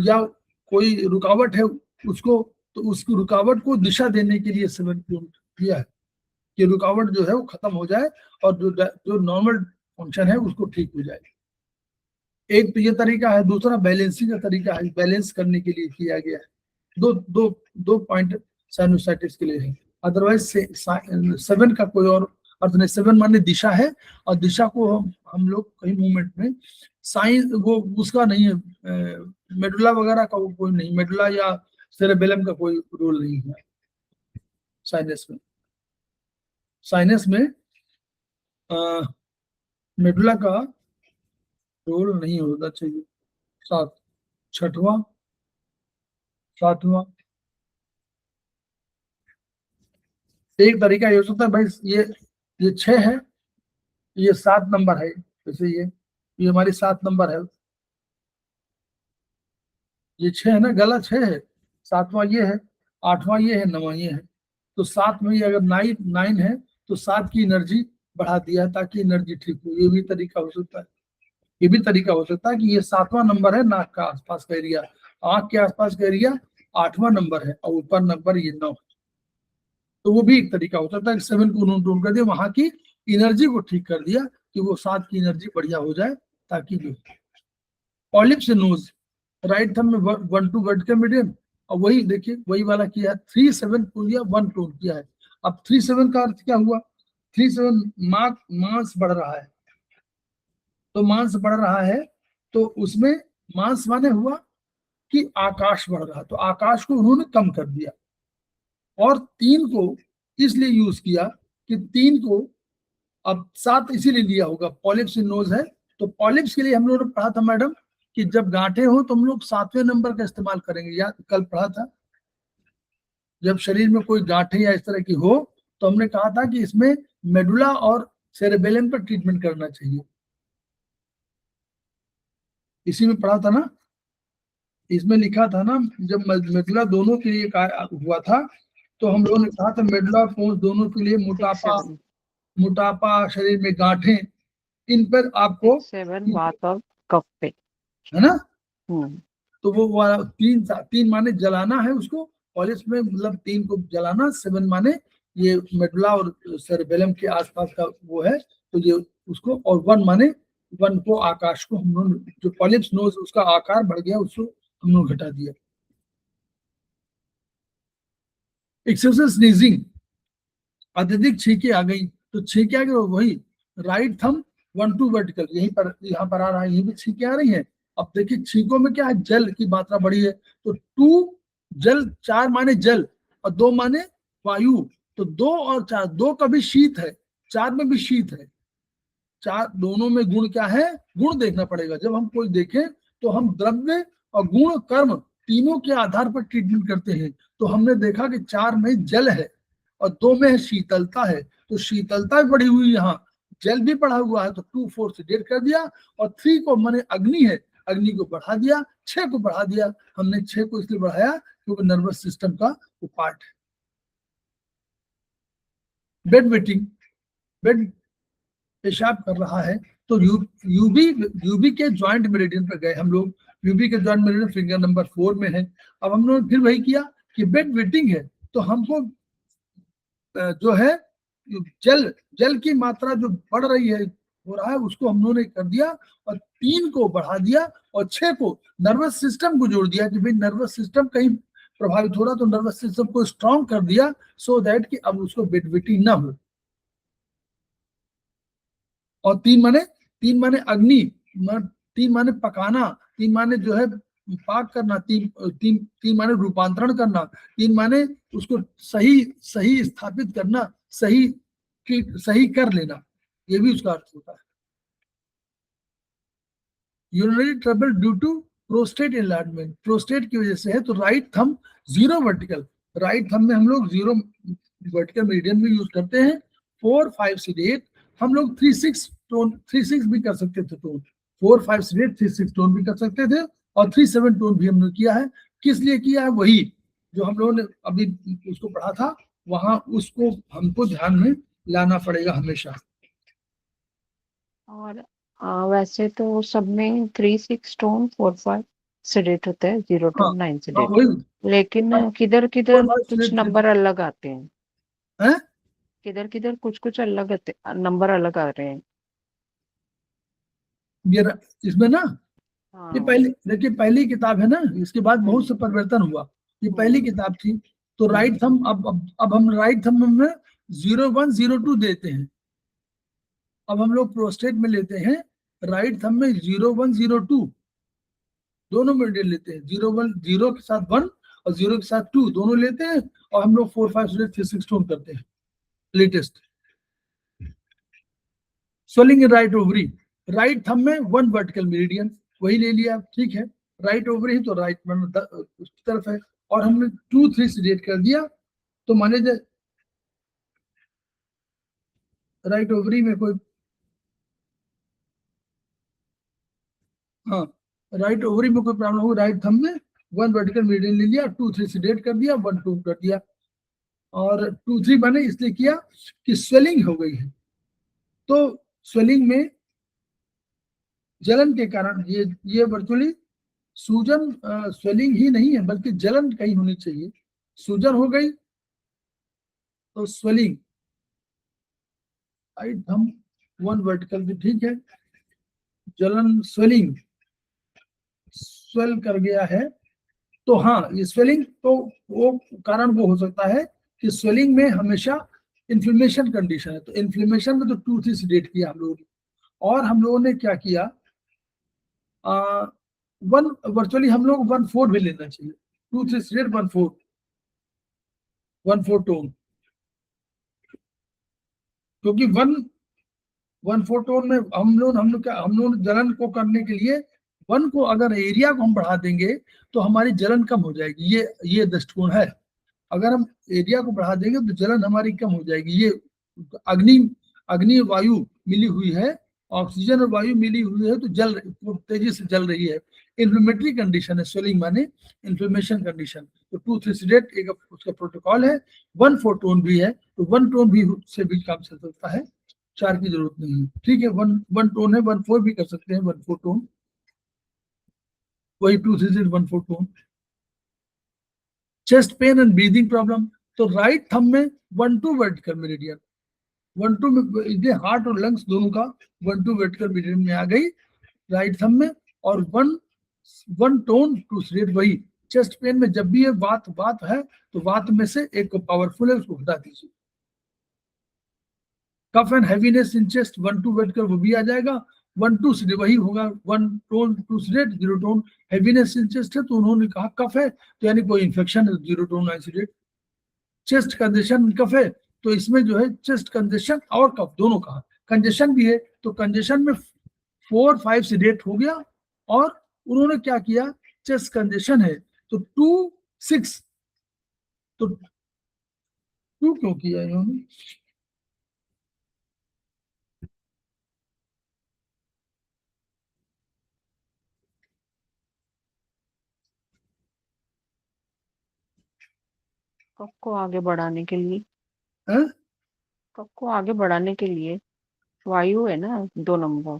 Speaker 2: या कोई रुकावट है उसको, तो उसकी रुकावट को दिशा देने के लिए 7 किया है कि रुकावट जो है वो खत्म हो जाए और जो नॉर्मल फंक्शन है उसको ठीक हो जाए। एक तो ये तरीका है, दूसरा बैलेंसिंग का तरीका है, बैलेंस करने के लिए किया गया है। दो पॉइंट साइनोसाइटिस के लिए है, अदरवाइज 7 का कोई और अर्थ नहीं। 7 माने दिशा है, और दिशा को हम लोग कई मूवमेंट में साइन वो उसका नहीं है, मेडुला वगैरह का वो कोई नहीं, मेडुला या सेरेबेलम का कोई रोल नहीं है साइनस में। साइनस में मेडुला का रोल नहीं होना चाहिए। 7वां एक तरीका ये हो सकता है भाई, ये 6 है, ये 7 नंबर है, जैसे ये हमारी 7 नंबर है, ये 6 है ना, गला 6 है, 7वां ये है, 8वां ये है, 9वां ये है, तो 7 में ये अगर 9 है तो 7 की एनर्जी बढ़ा दिया ताकि एनर्जी ठीक हो। ये भी तरीका हो सकता है, ये भी तरीका हो सकता है कि ये 7वां नंबर है, नाक का आसपास का एरिया, आंख के आसपास का एरिया 8वां नंबर है और ऊपर नंबर ये 9, तो वो भी एक तरीका हो सकता है कि 7 को उन्होंने टोन कर दिया, वहां की एनर्जी को ठीक कर दिया कि वो 7 की एनर्जी बढ़िया हो जाए, ताकि जो पॉलिप्स नोज राइट थंब में 1 टू वर्टिकल मीडियम, और वही देखिए वही वाला किया है, 3-7 को लिया, 1 टोन किया है। अब 3-7 का अर्थ क्या हुआ? 3-7 मांस बढ़ रहा है, तो मांस बढ़ रहा है तो उसमें मांस माने हुआ कि आकाश बढ़ रहा, तो आकाश को उन्होंने कम कर दिया। और 3 को इसलिए यूज किया कि 3 को अब 7 इसीलिए लिया होगा, पॉलिप्स इन नोज है, तो पॉलिप्स के लिए हम लोगों ने पढ़ा था मैडम कि जब गांठें हो तो हम लोग 7वें नंबर का इस्तेमाल करेंगे, याद कल पढ़ा था। जब शरीर में कोई गांठें या इस तरह की हो तो हमने कहा था कि इसमें मेडुला और सेरेबेलम पर ट्रीटमेंट करना चाहिए, इसी में पढ़ा था ना, इसमें लिखा था ना, जब मेडुला दोनों के लिए हुआ था तो हम लोगों ने कहा था मेडुला और पोंस दोनों के लिए मोटापा, शरीर में गांठें, इन पर आपको
Speaker 3: 7 बात और कफ पे
Speaker 2: है ना, तो वो वाला 3 माने जलाना है उसको, पॉलिप्स में मतलब 3 को जलाना, 7 माने ये मेडुला और सेरेबेलम के आसपास का वो है, तो ये उसको, और 1 माने 1 को आकाश को हम लोग, जो पॉलिप्स नोज उसका आकार बढ़ गया उसको हम लोग घटा दिया। एक्सेसिव स्नीजिंग, अत्यधिक छींके आ गई, तो छींके आ गई वही राइट थंब 1 टू वर्टिकल, यहीं पर यहाँ पर आ रहा है, यहीं भी छींके आ रही है। अब देखिए छींकों में क्या है, जल की मात्रा बढ़ी है, तो 2 जल, 4 माने जल और 2 माने वायु, तो 2 और 4, 2 का भी शीत है, 4 में भी शीत है, 4 दोनों में गुण क्या है, गुण देखना पड़ेगा। जब हम कोई देखें तो हम द्रव्य और गुण कर्म तीनों के आधार पर ट्रीटमेंट करते हैं, तो हमने देखा कि 4 में जल है और 2 में शीतलता है, तो शीतलता भी बढ़ी हुई, यहाँ जल भी बढ़ा हुआ है, तो 2-4 से डेट कर दिया, और 3 को माने अग्नि है, अग्नि को बढ़ा दिया, 6 को बढ़ा दिया। हमने 6 को इसलिए बढ़ाया क्योंकि नर्वस सिस्टम का वो पार्ट है। बेड वेटिंग, बेड पेशाब कर रहा है तो यूबी यूबी के ज्वाइंट मेरिडियन पर गए हम लोग। यूबी के ज्वाइंट मेरिडियन फिंगर नंबर 4 में है। अब हम लोग फिर वही किया कि बेड वेटिंग है तो हमको जो है जल जल की मात्रा जो बढ़ रही है हो रहा है उसको हम लोगों ने कर दिया और 3 को बढ़ा दिया और 6 को नर्वस सिस्टम को जोड़ दिया कि भाई नर्वस सिस्टम कहीं प्रभावित हो रहा तो नर्वस सिस्टम को स्ट्रांग कर दिया सो दैट कि अब उसको बेड वेटिंग ना हो। और 3 माने अग्नि, 3 माने पकाना, 3 माने जो है पाक करना, 3 माने रूपांतरण करना, 3 माने उसको सही सही स्थापित करना, सही कर लेना, ये भी उसका अर्थ होता है। Urinary trouble due to prostate enlargement, prostate की वजह से है तो right thumb zero vertical, right thumb में हम लोग जीरो वर्टिकल मीडियन में यूज करते हैं। 4 5 से 8 हम लोग 3 6 टोन, 3 6 भी कर सकते थे टोन, 4 5 से 8 3 6 टोन भी कर सकते थे और 3 7 टोन भी हमने किया है। किस लिए किया है? वही जो हम लोगों ने अभी उसको पढ़ा था वहां उसको हमको ध्यान में लाना पड़ेगा हमेशा।
Speaker 3: और वैसे तो सब में 3 6 टोन 4 5 सेडेट होता है, 0
Speaker 2: हाँ
Speaker 3: टोन 9
Speaker 2: हाँ
Speaker 3: सेडेट।
Speaker 2: वही
Speaker 3: लेकिन किधर
Speaker 2: 4
Speaker 3: किधर
Speaker 2: 5 से
Speaker 3: कुछ
Speaker 2: 8
Speaker 3: नंबर अलग आते हैं,
Speaker 2: हैं।
Speaker 3: किधर किधर कुछ कुछ अलग आते, नंबर अलग आ रहे हैं।
Speaker 2: ये इसमें ना ये
Speaker 3: हाँ।
Speaker 2: पहली देखिए पहली किताब है ना, इसके बाद बहुत से
Speaker 3: हम्म।
Speaker 2: परिवर्तन हुआ। ये पहली
Speaker 3: हम्म।
Speaker 2: किताब थी तो
Speaker 3: हम्म।
Speaker 2: राइट थंब अब हम राइट थंब में 0102 देते हैं। अब हम लोग प्रोस्टेट में लेते हैं राइट थंब में 0102 दोनों में लेते हैं, 01 0 के साथ 1 और 0 के साथ 2 दोनों लेते हैं और हम लोग 4 5 6 6 टोन करते हैं latest. Swelling in right ovary, right thumb में 1 वर्टिकल मेरिडियन वही ले लिया, ठीक है। राइट ओवरी तो राइट मतलब उसकी तरफ है और हमने 2 3 से रेट कर दिया तो माने राइट ओवरी में कोई, हाँ राइट ओवरी में कोई प्रॉब्लम हो, राइट थंब में 1 वर्टिकल मेरिडियन ले लिया, 2 3 से रेट कर दिया, 1 2 कर दिया और 2 3 मैंने इसलिए किया कि स्वेलिंग हो गई है तो स्वेलिंग में जलन के कारण ये वर्चुअली सूजन स्वेलिंग ही नहीं है बल्कि जलन कहीं होनी चाहिए। सूजन हो गई तो स्वेलिंग, राइट थंब 1 वर्टिकल भी ठीक है, जलन स्वेलिंग स्वेल कर गया है तो हाँ ये स्वेलिंग तो वो कारण वो हो सकता है कि स्वेलिंग में हमेशा इन्फ्लेमेशन कंडीशन है तो इन्फ्लेमेशन में तो 2 3 से डेट किया हम लोगों ने और हम लोगों ने क्या किया वन वर्चुअली हम लोग 1/4 भी लेना चाहिए, 2 3 से डेट 1/4 टोन क्योंकि 1/4 टोन में हम लोग जलन को करने के लिए 1 को अगर एरिया को हम बढ़ा देंगे तो हमारी जलन कम हो जाएगी, ये दृष्टिकोण है। अगर हम एरिया को बढ़ा देंगे तो जलन हमारी कम हो जाएगी। ये अग्नि अग्नि वायु मिली हुई है, ऑक्सीजन और वायु मिली हुई है तो वो तेजी से जल रही है। इन्फ्लेमेटरी कंडीशन है स्वेलिंग माने इन्फ्लेमेशन कंडीशन तो 2 3 से डेट एक उसका प्रोटोकॉल है। 1/4 टोन भी है तो 1 टोन भी से भी काम चल सकता है, 4 की जरूरत नहीं है, ठीक है। 1 टोन है 1/4 भी कर सकते हैं, 1/4 टोन वही 2 3 से 1/4 tone. Chest pain and breathing problem तो राइट थंब में 1 2 वर्टिकल मेरिडियन, 1 2 में इसलिए हार्ट और लंग्स दोनों का 1 2 वर्टिकल मेरिडियन में आ गई राइट थंब में और 1 टोन टू रेट वही। चेस्ट पेन में जब भी ये बात है तो बात में से एक पावरफुल है उसको हटा दीजिए। Cough and heaviness in chest 1 2 vertical वो भी आ जाएगा, 1 2 से वही होगा 1 टोन 2 से 0 टोन। हैवीनेस इन चेस्ट है तो उन्होंने कहा कफ है तो यानी कोई इन्फेक्शन है 0 टोन 9 से। चेस्ट कंजेशन कफ है तो इसमें जो है चेस्ट कंजेशन और कफ दोनों का कंजेशन भी है तो कंजेशन में 4 5 से डेट हो गया और उन्होंने क्या किया चेस्ट कंजेशन है तो 2 6 तो 2 क्यों किया इन्होंने?
Speaker 3: कफ को आगे बढ़ाने के लिए।
Speaker 2: है?
Speaker 3: कप को आगे बढ़ाने के लिए वायु है ना 2 नंबर।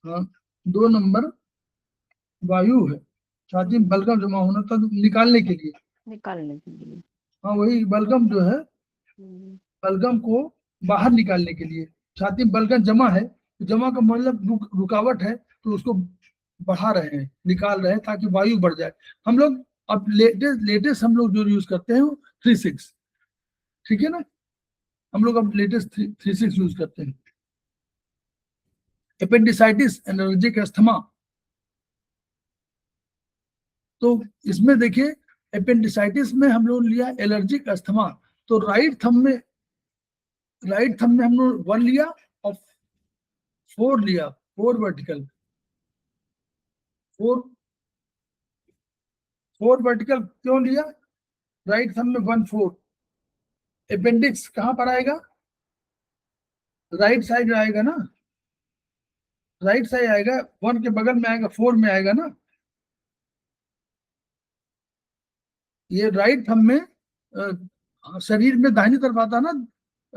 Speaker 2: हाँ, 2 नंबर वायु है, छाती में बलगम जमा होना था तो निकालने के लिए।
Speaker 3: निकालने के लिए।
Speaker 2: हाँ, वही बलगम जो है,
Speaker 3: हम्म,
Speaker 2: बलगम को बाहर निकालने के लिए। छाती में बलगम जमा है, तो जमा का मतलब रुकावट है, तो उसको बढ़ा रहे हैं, निकाल रहे हैं ताकि वायु बढ़ जाए। हम लोग अब लेटेस्ट हम लोग जो यूज करते हैं वो 3-6, ठीक है ना। हम लोग अब लेटेस्ट 3-6 यूज करते हैं। एपेंडिसाइटिस, एलर्जिक अस्थमा, तो इसमें देखिए एपेंडिसाइटिस में हम लोग लिया एलर्जिक अस्थमा, तो राइट थंब में हम लोग 1 लिया और 4 लिया, 4 वर्टिकल, 4 वर्टिकल क्यों लिया? राइट थंब में 1 4। अपेंडिक्स कहां पर आएगा? राइट साइड आएगा ना, राइट साइड आएगा, 1 के बगल में आएगा, 4 में आएगा ना। ये राइट थंब में शरीर में दाहिनी तरफ आता ना,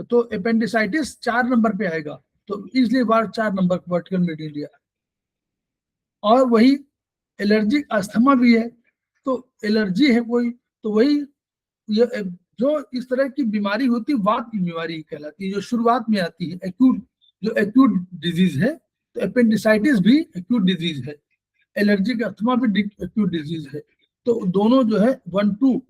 Speaker 2: तो अपेंडिसाइटिस 4 नंबर पे आएगा, तो इसलिए बार 4 नंबर वर्टिकल मेडियन लिया। और वही एलर्जिक अस्थमा भी है, तो एलर्जी है कोई, तो वही ये जो इस तरह की बीमारी होती है वात की बीमारी कहलाती है, जो शुरुआत में आती है, एक्यूट, जो एक्यूट डिजीज है। तो अपेंडिसाइटिस भी एक्यूट डिजीज है, एलर्जिक अस्थमा भी एक्यूट डिजीज है। तो दोनों जो है 1 2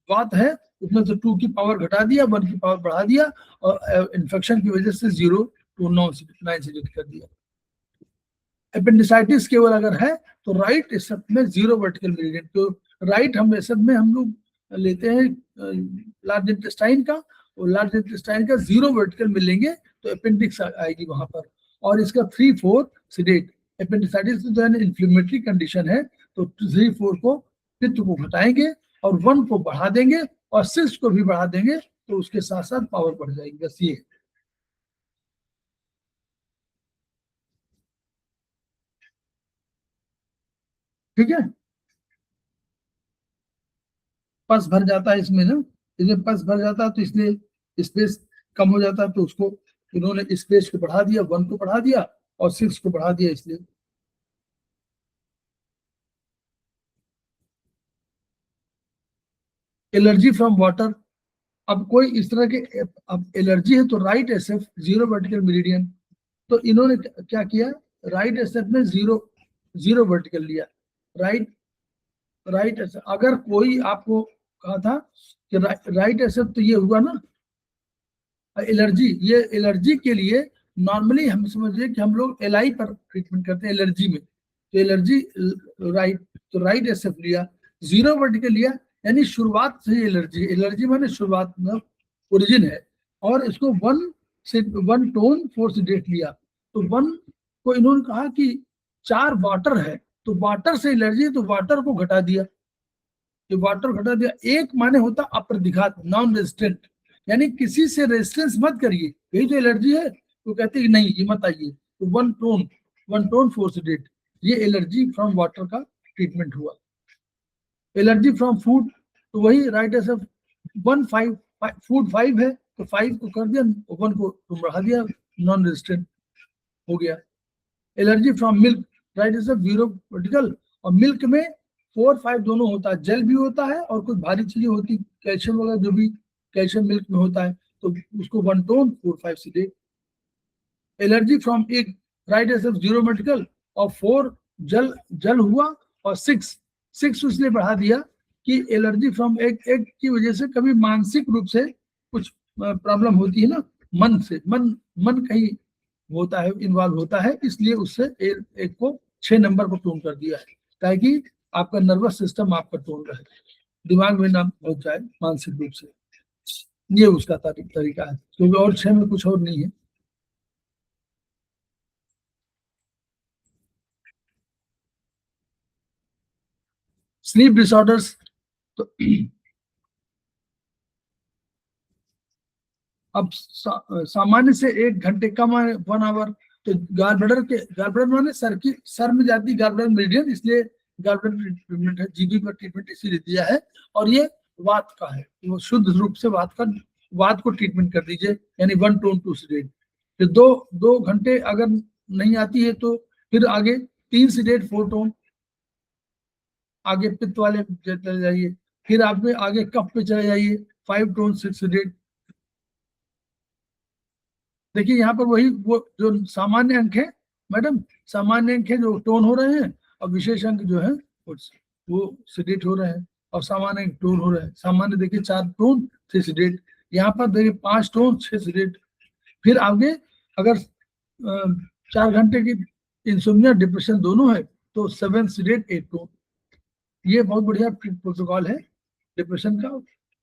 Speaker 2: बात है, उसमें से 2 की पावर घटा दिया, 1 की पावर बढ़ा दिया, और इन्फेक्शन की वजह से 0 to 9 से कर दिया। अपेंडिसाइटिस केवल अगर है तो राइट एसेप्ट में 0 वर्टिकल मेरिडियन, तो राइट हम एसेप्ट में हम लोग लेते हैं लार्ज इंटेस्टाइन का, और लार्ज इंटेस्टाइन का 0 वर्टिकल मिलेंगे तो अपेंडिक्स आएगी वहां पर। और इसका 3-4 सिडेट, अपेंडिसाइटिस जो है इन्फ्लेमेटरी कंडीशन है, तो 3-4 को पित्त को घटाएंगे और 1 को बढ़ा देंगे और 6 को भी बढ़ा देंगे, तो उसके साथ साथ पावर बढ़ जाएगी। बस ये ठीक है। पस भर जाता है इसमें ना, इसमें पस भर जाता है तो इसलिए स्पेस कम हो जाता है, तो उसको इन्होंने स्पेस को बढ़ा दिया, 1 को बढ़ा दिया और 6 को बढ़ा दिया, इसलिए। एलर्जी फ्रॉम वाटर, अब कोई इस तरह के, अब एलर्जी है तो राइट एसएफ 0 वर्टिकल मेरिडियन, तो इन्होंने क्या किया, राइट एसएफ में 0 वर्टिकल लिया। राइट एसएफ, अगर कोई आपको कहा था कि राइट एसएफ, तो ये हुआ ना एलर्जी। ये एलर्जी के लिए नॉर्मली हम समझिए कि हम लोग एलआई पर ट्रीटमेंट करते हैं एलर्जी में, तो एलर्जी राइट, तो राइट एसएफ लिया, 0 वर्टिकल लिया, यानी शुरुआत से एलर्जी, एलर्जी माने शुरुआत में ओरिजिन है। और इसको 1 टोन 4 सिडेट लिया, तो 1 को इन्होंने कहा कि 4 वाटर है, तो वाटर से एलर्जी है, तो वाटर को घटा दिया, जो वाटर घटा दिया। 1 माने होता अप्रतिघात, नॉन रेजिस्टेंट, यानी किसी से रेजिस्टेंस मत करिए, यही तो एलर्जी है, तो कहते हैं कि नहीं ये मत आइए, तो 1 टोन 4 सिडेट, ये एलर्जी फ्रॉम वाटर का ट्रीटमेंट हुआ। एलर्जी फ्रॉम फूड, तो वही राइट है सब, 1 5 फूड 5 है, तो 5 को कर दिया, 1 को तुम बढ़ा दिया, नॉन रेजिस्टेंट हो गया। एलर्जी फ्रॉम मिल्क, राइट है सब 0 वर्टिकल, और मिल्क में 4-5 दोनों होता है, जल भी होता है और कुछ भारी चीजें होती, कैल्शियम वगैरह, जो भी कैल्शियम मिल्क में होता है, तो उसको 1 टोन 4-5 से दे। एलर्जी फ्रॉम एग, राइट है सब 0 वर्टिकल, और 4 जल हुआ, और 6 इसलिए बढ़ा दिया कि एलर्जी फ्रॉम एग की वजह से कभी मानसिक रूप से कुछ प्रॉब्लम होती है ना, मन से, मन कहीं होता है, इन्वॉल्व होता है, इसलिए उससे एक को 6 नंबर पर टोन कर दिया है, ताकि आपका नर्वस सिस्टम आपका टोन रहे, दिमाग में ना पहुंच जाए मानसिक रूप से। ये उसका तरीका है, क्योंकि और 6 में कुछ और नहीं है। स्लीप डिसऑर्डर्स, तो अब सामान्य से 1 घंटे कम है, 1 आवर, तो गाल ब्लडर माने सर में जाती गाल ब्लडर मेरिडियन, इसलिए गाल ब्लडर ट्रीटमेंट है, जीबी पर ट्रीटमेंट इसीलिए दिया है। और ये वात का है, वो शुद्ध रूप से वात का वात को ट्रीटमेंट कर दीजिए, यानी 1 टोन 2 सीडेट। फिर 2 घंटे अगर नहीं आती है तो फिर आगे 3 सीडेट 4 टोन, आगे पित्त वाले पे चले जाइए, फिर आप में आगे कफ पे चले जाइए 5 टोन 6 सीडेट। देखिए यहाँ पर वही वो जो सामान्य अंक है मैडम, सामान्य अंक है जो टोन हो रहे हैं, और विशेष अंक जो है वो सीडेट हो रहे हैं, और सामान्य अंक टोन हो रहे हैं। सामान्य देखिए 4 टोन 6 सीडेट, यहाँ पर देखिए 5 टोन 6 सीडेट। फिर आगे अगर 4 घंटे की इंसोम्निया डिप्रेशन दोनों है तो 7 सीडेट 8 टोन। ये बहुत बढ़िया प्रोटोकॉल है डिप्रेशन का,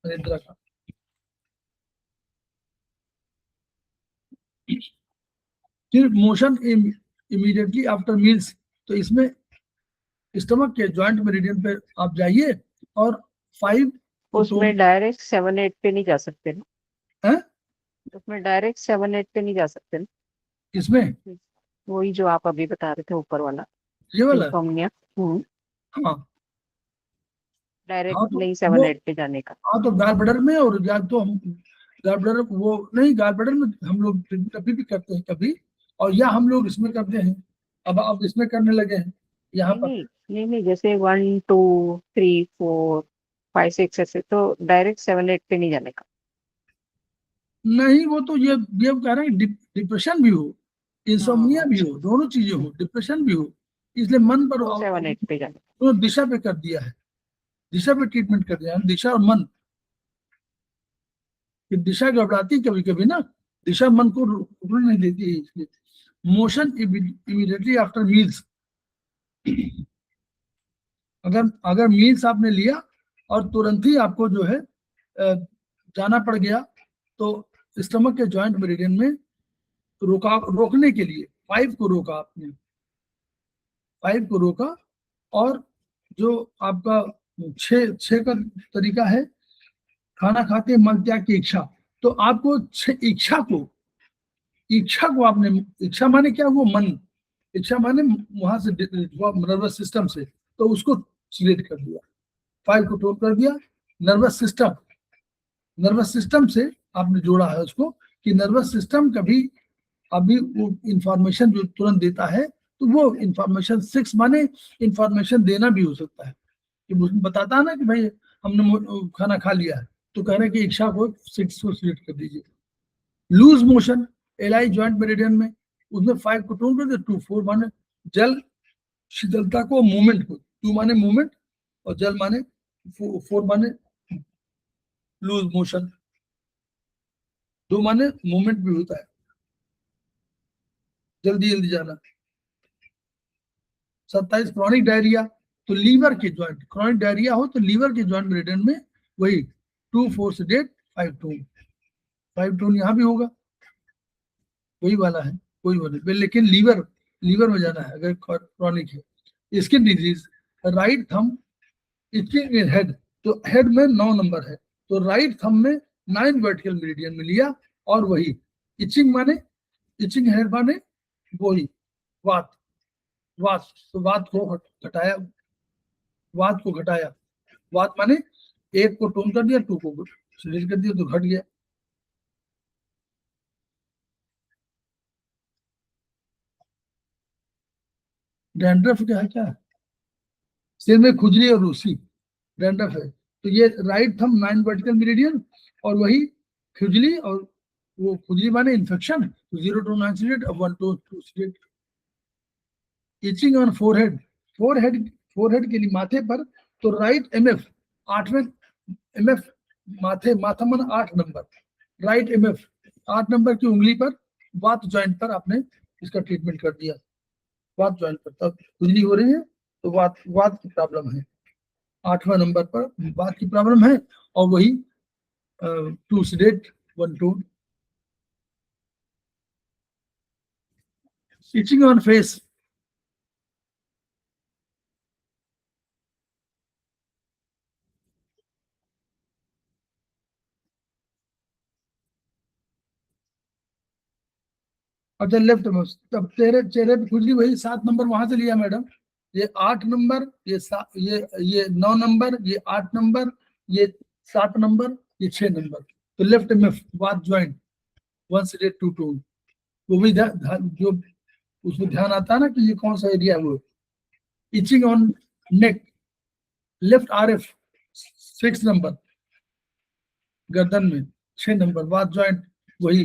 Speaker 2: निद्रा का। फिर मोशन इमीडिएटली आफ्टर मील्स, तो इसमें स्टमक के जॉइंट मेरिडियन पे आप जाइए और 5
Speaker 3: उसमें डायरेक्ट 7-8 पे नहीं जा सकते ना?
Speaker 2: हैं?
Speaker 3: उसमें डायरेक्ट 7-8 पे नहीं जा सकते ना?
Speaker 2: इसमें
Speaker 3: वही जो आप अभी बता रहे थे ऊपर वाला
Speaker 2: ये वाला
Speaker 3: इंसोम्निया,
Speaker 2: हाँ
Speaker 3: डायरेक्ट
Speaker 2: हाँ, तो
Speaker 3: नहीं
Speaker 2: वो
Speaker 3: 7-8 पे जाने का।
Speaker 2: हाँ तो गाल ब्लडर में, और या तो हम गाल ब्लडर वो नहीं, गाल ब्लडर में हम लोग कभी भी करते हैं कभी, और या हम लोग इसमें करते हैं, अब आप इसमें करने लगे हैं यहाँ पर।
Speaker 3: नहीं, जैसे 1 2 3 4 5 6 ऐसे, तो डायरेक्ट 7-8 पे नहीं जाने का।
Speaker 2: नहीं, वो तो ये कह रहे हैं डिप्रेशन भी हो, इंसोम्निया भी हो, दोनों चीजें हो, डिप्रेशन भी हो, इसलिए मन पर
Speaker 3: 7-8 पे जाने।
Speaker 2: तो दिशा पे कर दिया है, दिशा पे ट्रीटमेंट कर दिया है, दिशा और मन। कि दिशा घबराती कभी कभी ना, दिशा मन को रुकने नहीं देती है, इसलिए मोशन इमीडिएटली आफ्टर मील्स। अगर मील्स आपने लिया और तुरंत ही आपको जो है जाना पड़ गया, तो स्टमक के जॉइंट मेरिडियन में रोकने के लिए 5 को रोका आपने, 5 को रोका। और जो आपका 6 का तरीका है, खाना खाते मल त्याग की इच्छा, तो आपको इच्छा को आपने, इच्छा माने क्या, वो मन, इच्छा माने वहां से नर्वस सिस्टम से, तो उसको सिलेक्ट कर दिया, 5 को टोन कर दिया। नर्वस सिस्टम से आपने जोड़ा है उसको, कि नर्वस सिस्टम कभी अभी वो इंफॉर्मेशन जो तुरंत देता है, तो वो इंफॉर्मेशन 6 माने इंफॉर्मेशन देना भी हो सकता है, कि बताता है ना कि भाई हमने खाना खा लिया है, तो कह रहे हैं कि इच्छा को 6 को सिलेक्ट कर दीजिए। Loose motion ally joint meridian में, उसमें 5 को टोन कर दिया। 2 4 माने जल शीतलता को, मूवमेंट को, 2 माने मूवमेंट और जल माने 4 माने लूज मोशन, 2 माने मूवमेंट भी होता है, जल्दी जल्दी जाना। 27 क्रॉनिक डायरिया, तो लीवर के जॉइंट, क्रॉनिक डायरिया हो तो लीवर के जॉइंट मेरिडियन में वही 2 4 सीडेट 5 टोन, 5 टोन यहाँ भी होगा, वही वाला है, कोई वाला, लेकिन लीवर में जाना है अगर क्रॉनिक है। Skin disease, right thumb itching in head, तो हेड में 9 नंबर है, तो राइट थंब में 9 वर्टिकल मेरिडियन में लिया, और वही इचिंग माने, इचिंग हेड माने वही वात, तो वात को घटाया, वात को घटाया, वात माने 1 को टोन कर दिया, 2 को सिलेक्ट कर दिया, तो घट गया। डैंड्रफ क्या है, सिर में खुजली और रूसी, डैंड्रफ है, तो ये राइट थंब 9 वर्टिकल मेरिडियन, और वही खुजली, और वो खुजली माने infection, 0 to 9 sedate, 1 to 2 sedate. Itching on forehead, forehead के लिए माथे पर, तो राइट एमएफ 8वें एमएफ, माथा मन 8 नंबर, राइट एमएफ 8 नंबर की उंगली पर, वात जॉइंट पर आपने इसका ट्रीटमेंट कर दिया, वात जॉइंट पर। तब खुजली हो रही है तो वात की प्रॉब्लम है, 8वां नंबर पर वात की प्रॉब्लम है, और वही 2 sedate 1 tone. Itching on face, अच्छा लेफ्ट में, तब चेहरे पे खुजली, वही 7 नंबर वहां से लिया मैडम, ये 8 नंबर, ये 9 नंबर, ये 8 नंबर, ये 7 नंबर, ये 6 नंबर, तो लेफ्ट में बात ज्वाइंट 1/2 वो भी जो उसमें ध्यान आता है ना कि ये कौन सा एरिया है वो। Itching on neck left RF 6 number, गर्दन में 6 नंबर, बात ज्वाइंट वही।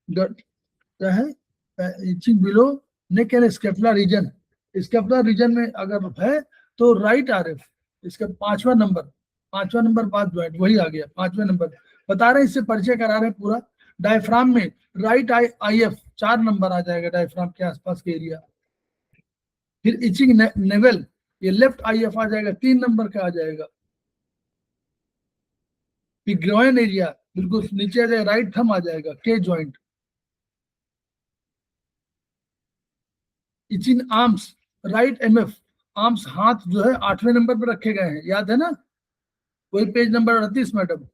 Speaker 2: क्या है itching below neck and scapular region. Scapular region में अगर है तो राइट RF, इसका 5वां नंबर बात ज्वाइंट वही आ गया 5वें नंबर। बता रहे हैं, इससे परिचय करा रहे हैं पूरा। डायफ्राम में राइट IF 4 नंबर आ जाएगा, डायफ्राम के आसपास के एरिया। फिर इचिंग नेवल, ये लेफ्ट IF आ जाएगा, 3 नंबर का आ जाएगा। फिर ग्रोइन एरिया बिल्कुल नीचे आ जाएगा, राइट थंब आ जाएगा, के joint. Itching arms right MF, arms हाथ जो है 8वें नंबर पर रखे गए हैं, याद है ना, वही page number 38 madam.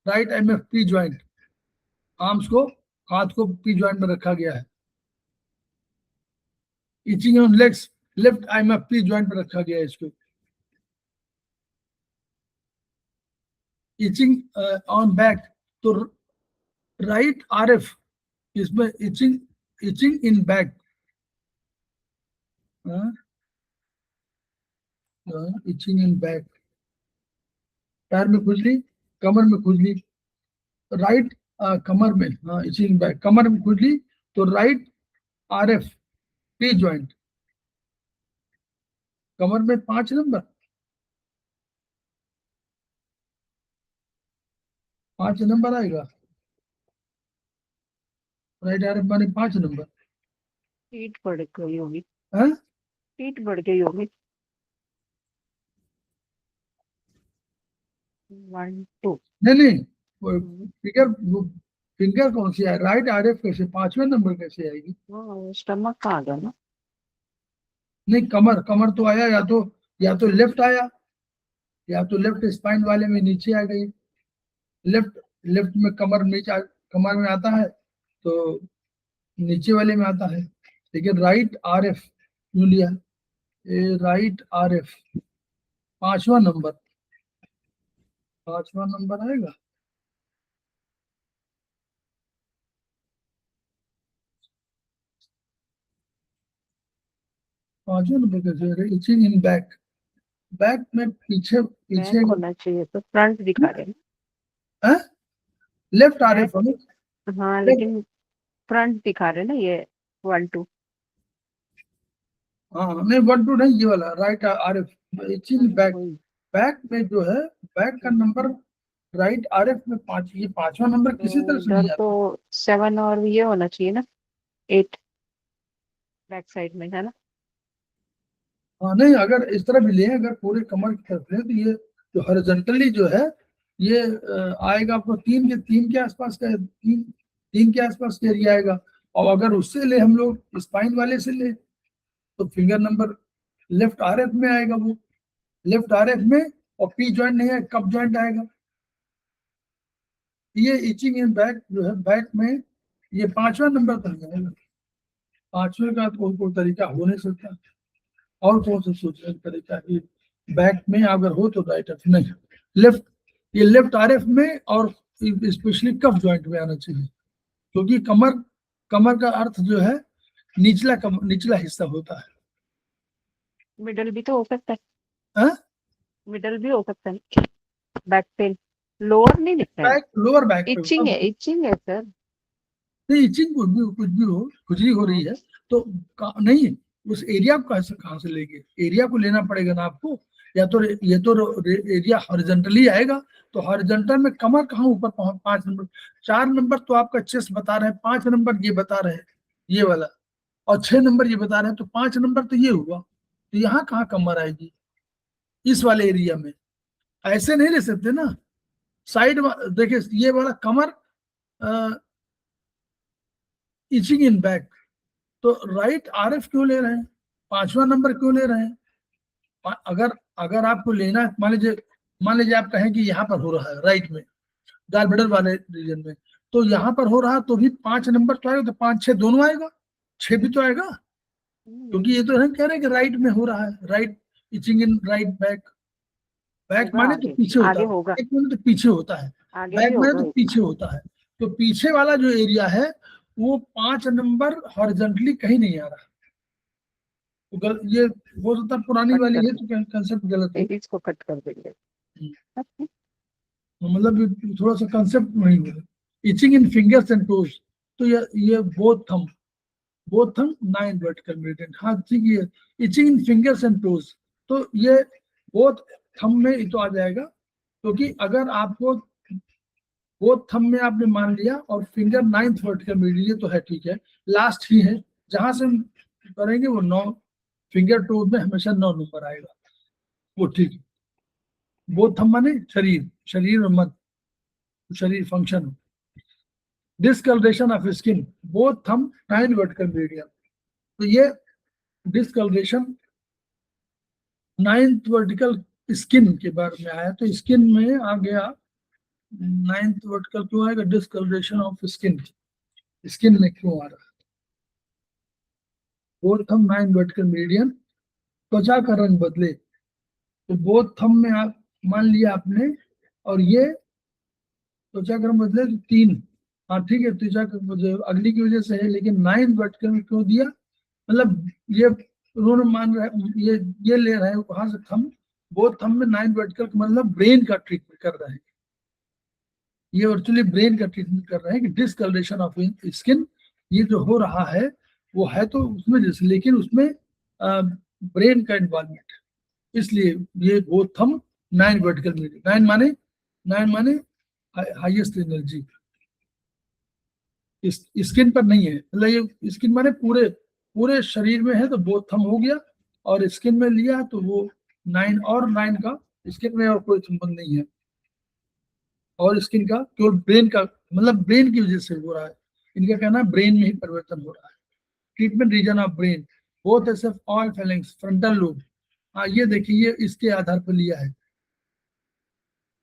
Speaker 2: Right MF P joint, arms को, हाथ को P ज्वाइंट में रखा गया है। Itching on legs left IMF P joint में रखा गया है इसको। इचिंग ऑन बैक तो राइट RF, इसमें itching in back, itching in back, पैर में खुजली, कमर में खुजली, राइट कमर में, इचिंग बैक, कमर में खुजली तो राइट RF P ज्वाइंट, कमर में 5 नंबर, 5 नंबर आएगा, राइट RF माने 5 नंबर।
Speaker 3: पीठ बढ़ गई होगी,
Speaker 2: हाँ
Speaker 3: पीठ बढ़ गई होगी। 1 2
Speaker 2: नहीं वो फिंगर कौन सी है, राइट RF कैसे 5वें नंबर कैसे आएगी?
Speaker 3: स्टमक का आ गया ना।
Speaker 2: नहीं कमर तो आया, या तो लेफ्ट आया, या तो लेफ्ट स्पाइन वाले में नीचे आ गई। लेफ्ट में कमर में आता है तो नीचे वाले में आता है, लेकिन राइट RF क्यों लिया? राइट RF 5वां नंबर आएगा। पांचवें नंबर कैसे? इचिंग इन बैक, बैक में पीछे
Speaker 3: बैक होना चाहिए, तो फ्रंट दिखा रहे हैं।
Speaker 2: लेफ्ट RF होने,
Speaker 3: हाँ लेकिन फ्रंट दिखा रहे ना ये 1 2।
Speaker 2: हाँ नहीं 1 2 नहीं, ये वाला right RF itching back, back में जो है बैक का नंबर राइट RF में 5, ये 5वां नंबर किसी तरह से नहीं आता।
Speaker 3: तो 7 और ये होना चाहिए ना 8 बैक साइड में, है ना।
Speaker 2: हाँ नहीं, अगर इस तरह भी ले, अगर पूरे कमर की तरफ ले तो ये जो हॉरिजॉन्टली जो है ये आएगा आपको 3 के आसपास का, 3 के आसपास का एरिया आएगा। और अगर उससे ले हम लोग स्पाइन वाले से ले तो फिंगर नंबर लेफ्ट RF में आएगा, वो लेफ्ट RF में, और P ज्वाइंट नहीं है, कप ज्वाइंट आएगा। ये इचिंग इन बैक जो है, बैक में ये 5वां नंबर तक जाएगा। 5वें का कोई तरीका हो नहीं सकता, और कौन सा सोचने का तरीका है? बैक में अगर हो तो राइट RF नहीं, लेफ्ट, ये लेफ्ट RF में और स्पेशली कफ ज्वाइंट में आना चाहिए, क्योंकि कमर का अर्थ जो है निचला हिस्सा होता है।
Speaker 3: मिडल भी तो हो सकता है,
Speaker 2: हाँ?
Speaker 3: मिडल भी हो सकता है, बैक पेन लोअर नहीं दिखता है।
Speaker 2: बैक, लोअर बैक पे
Speaker 3: इचिंग है सर।
Speaker 2: नहीं, इचिंग कुछ भी हो, खुजली हो रही है तो नहीं, उस एरिया को कहां से लेंगे? एरिया को लेना पड़ेगा ना आपको, या तो ये तो एरिया हॉरिजॉन्टली आएगा, तो हॉरिजॉन्टल में कमर कहाँ ऊपर 5 नंबर, 4 नंबर तो आपका चेस्ट बता रहे हैं, 5 नंबर ये बता रहे हैं ये वाला, और 6 नंबर ये बता रहे हैं, तो 5 नंबर तो ये हुआ, तो यहाँ कहाँ कमर आएगी? इस वाले एरिया में ऐसे नहीं ले सकते ना। साइड देखिए, ये वाला कमर इचिंग इन बैक, तो राइट RF क्यों ले रहे हैं? 5वां नंबर क्यों ले रहे हैं? अगर आपको लेना है, मान लीजिए आप कहें कि यहाँ पर हो रहा है राइट में, गाल ब्लैडर वाले रीजन में, तो यहाँ पर हो रहा तो भी 5 नंबर तो आएगा, तो 5 6 दोनों आएगा, 6 भी तो आएगा। क्योंकि ये तो हम कह रहे हैं कि राइट में हो रहा है, right itching in right back. Back
Speaker 3: होगा
Speaker 2: माने तो
Speaker 3: आगे,
Speaker 2: पीछे होता
Speaker 3: आगे
Speaker 2: है,
Speaker 3: होगा,
Speaker 2: बैक माने तो पीछे होता है,
Speaker 3: आगे भी
Speaker 2: बैक माने
Speaker 3: होगा
Speaker 2: तो
Speaker 3: एक।
Speaker 2: पीछे होता है। तो पीछे वाला जो एरिया है वो 5 नंबर हॉरिजॉन्टली कहीं नहीं आ रहा। तो ये हो सकता है पुरानी
Speaker 3: कट
Speaker 2: वाली
Speaker 3: कर
Speaker 2: है तो कंसेप्ट गलत हो।
Speaker 3: इसको कट कर देंगे। Okay.
Speaker 2: मतलब ये थोड़ा सा कंसेप्ट नहीं है। Itching in fingers and toes, तो ये बोथ थंब 9 वर्टिकल मेरिडियन। हाँ ठीक है, itching in fingers and toes, तो ये बोथ थंब में तो आ जाएगा, क्योंकि अगर आपको बोथ थंब में आपने मान लिया और फिंगर 9th वर्टिकल मेरिडियन तो है, ठीक है, लास्ट ही है, जहां से हम करेंगे वो 9, फिंगर टोज में हमेशा 9 नंबर आएगा, वो ठीक है। बोथ थंब माने शरीर, शरीर और मत, शरीर function. Discolouration of skin, both thumb 9 vertical meridian, तो ये डिस्कलरेशन 9th वर्टिकल स्किन के बारे में आया, तो स्किन में आ गया 9th वर्टिकल, क्यों आएगा डिस्कलरेशन ऑफ स्किन, स्किन में क्यों आ रहा है। बोथ थंब 9 वर्टिकल मेरिडियन, त्वचा का रंग बदले, तो बोथ थंब में आप मान लिया आपने, और ये त्वचा का रंग बदले तो 3, हाँ ठीक है, त्वचा का अग्नि की वजह से है, लेकिन 9 वर्टिकल में क्यों दिया, मतलब ये उन्होंने मान रहा है, ये ले रहे हैं वहां से थंब, बोथ थंब में 9 वर्टिकल का मतलब ब्रेन का ट्रीटमेंट कर रहे हैं, ये एक्चुअली ब्रेन का ट्रीटमेंट कर रहे हैं कि डिसकलरेशन ऑफ स्किन, ये जो हो रहा है वो है तो उसमें जैसे, लेकिन उसमें ब्रेन का इन्वॉल्वमेंट है, इसलिए ये बोथ थंब 9 वर्टिकल में, 9 माने हाईएस्ट एनर्जी, स्किन पर नहीं है, मतलब ये स्किन माने पूरे पूरे शरीर में है, तो बोथ थंब हो गया, और स्किन में लिया तो वो 9, और 9 का स्किन में और कोई संबंध नहीं है, और स्किन का केवल ब्रेन का, मतलब ब्रेन की वजह से हो रहा है, इनका कहना है ब्रेन में ही परिवर्तन हो रहा है। Treatment region of brain, both SF all feelings frontal lobe, हाँ ये देखिए ये इसके आधार पर लिया है,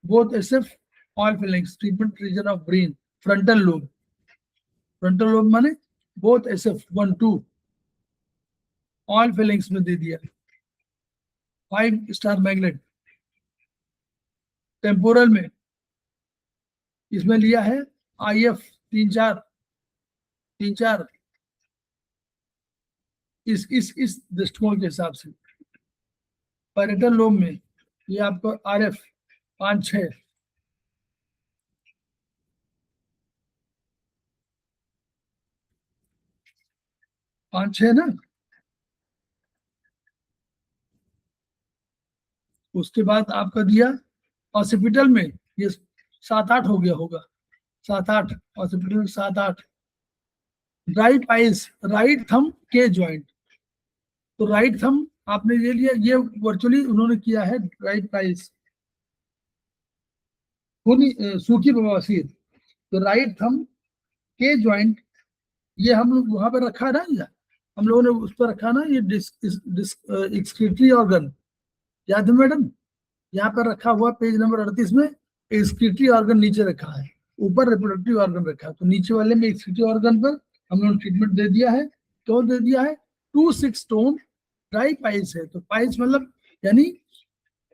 Speaker 2: both SF all feelings treatment region of brain frontal lobe, frontal lobe माने बोथ एसएफ 1 2 ऑल फेलिंग्स में दे दिया। 5 स्टार मैग्नेट टेम्पोरल में इसमें लिया है IF 3 4 इस दृष्टिकोण के हिसाब से। पैरेटल लोब में ये आपको RF 5 6, 5 6 ना, उसके बाद आपका दिया हॉस्पिटल में ये 7 8 हो गया होगा, 7 8 हॉस्पिटल में 7 8। राइट आइज, राइट थंब के ज्वाइंट, तो राइट थंब आपने ले लिया, ये वर्चुअली उन्होंने किया है राइट आइज, सूखी बवासीर, तो राइट थंब के ज्वाइंट, ये हम लोग वहां पर रखा ना, या हम लोगों ने उस पर रखा ना, ये एक्सक्रीटरी ऑर्गन, याद है मैडम, यहाँ पर रखा हुआ पेज नंबर 38 में एक्सक्रीटरी ऑर्गन नीचे रखा है, ऊपर रिप्रोडक्टिव ऑर्गन रखा है, तो नीचे वाले में एक्सक्रीटरी ऑर्गन पर हम लोगों ने ट्रीटमेंट दे दिया है। क्यों दे दिया है, 2 6 स्टोन ड्राई पाइल्स है, तो पाइल्स मतलब यानी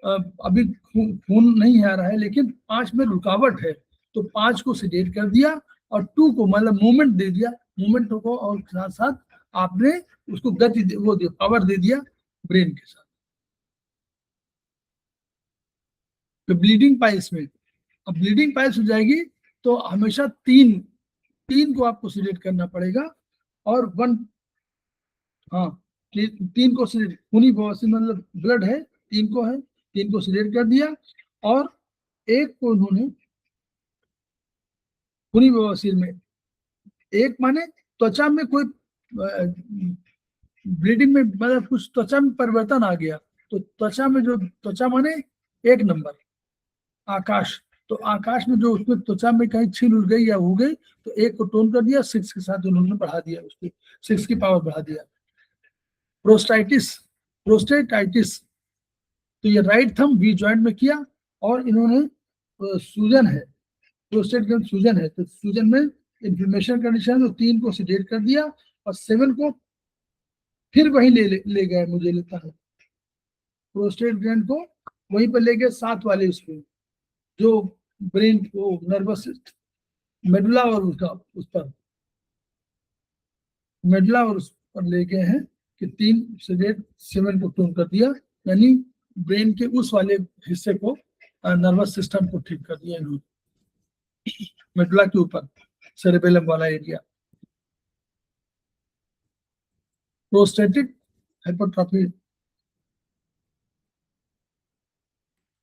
Speaker 2: अभी खून नहीं आ रहा है, लेकिन 5 में रुकावट है, तो 5 को सेडेट कर दिया, और 2 को मतलब मूवमेंट दे दिया, मूवमेंट को, और साथ साथ आपने उसको गति वो दिया, पावर दे दिया ब्रेन के साथ। तो ब्लीडिंग पाइल्स में, अब ब्लीडिंग पाइल्स हो जाएगी तो हमेशा 3 को आपको सिलेक्ट करना पड़ेगा, और 1, हाँ 3 को सिलेक्ट, खूनी बवासीर मतलब ब्लड है, 3 को है, 3 को सिलेक्ट कर दिया, और 1 को उन्होंने खूनी बवासीर में, 1 माने त्वचा में कोई ब्लीडिंग में मतलब कुछ त्वचा में परिवर्तन आ गया, तो त्वचा में जो त्वचा माने 1 नंबर आकाश, तो आकाश में जो उसमें त्वचा में कहीं छील उड़ गई या हो गई, तो 1 को टोन कर दिया, 6 के साथ उन्होंने बढ़ा दिया, उसकी 6 की पावर बढ़ा दिया। प्रोस्टेटाइटिस, तो ये राइट थंब वी जॉइंट में किया, और इन्होंने सूजन है, प्रोस्टेट ग्लैंड सूजन है, तो सूजन में इंफ्लेमेशन कंडीशन, तो 3 को सिडेट कर दिया, और 7 को फिर वहीं ले गए, मुझे लेता है प्रोस्टेट ग्लैंड को वहीं पर ले गए साथ वाले उस पे, जो ब्रेन को नर्वस सिस्टम मेडुला और उसका उस पर मेडुला और उस पर ले गए हैं कि 3 से 7 को टोन कर दिया, यानी ब्रेन के उस वाले हिस्से को नर्वस सिस्टम को ठीक कर दिया इन्होंने मेडुला के ऊपर सेरेबेलम वाला एरिया। प्रोस्टेटिक हाइपरट्रॉफी,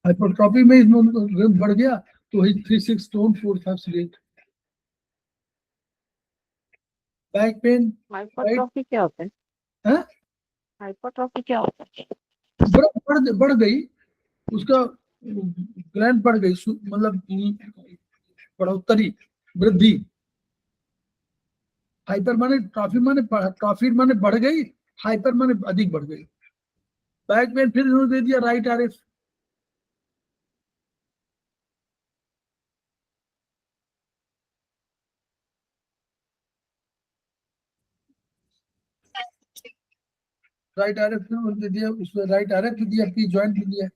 Speaker 2: हाइपरट्रॉफी में इसमें बढ़ गया तो वही 3-6 टोन 4-5 से 8। बैक पेन
Speaker 3: हाइपरट्रॉफी क्या होता है?
Speaker 2: है,
Speaker 3: हाइपरट्रॉफी क्या होता है?
Speaker 2: बढ़ गई उसका ग्लैंड बढ़ गई, मतलब बढ़ोतरी, वृद्धि। हाइपर माने ट्रॉफी माने बढ़ गई, हाइपर माने अधिक बढ़ गई। बैक पेन फिर इन्होंने दे दिया राइट आरएफ। राइट आरएफ दे दिया, उसमें राइट आरएफ भी दिया, पी जॉइंट भी दिया।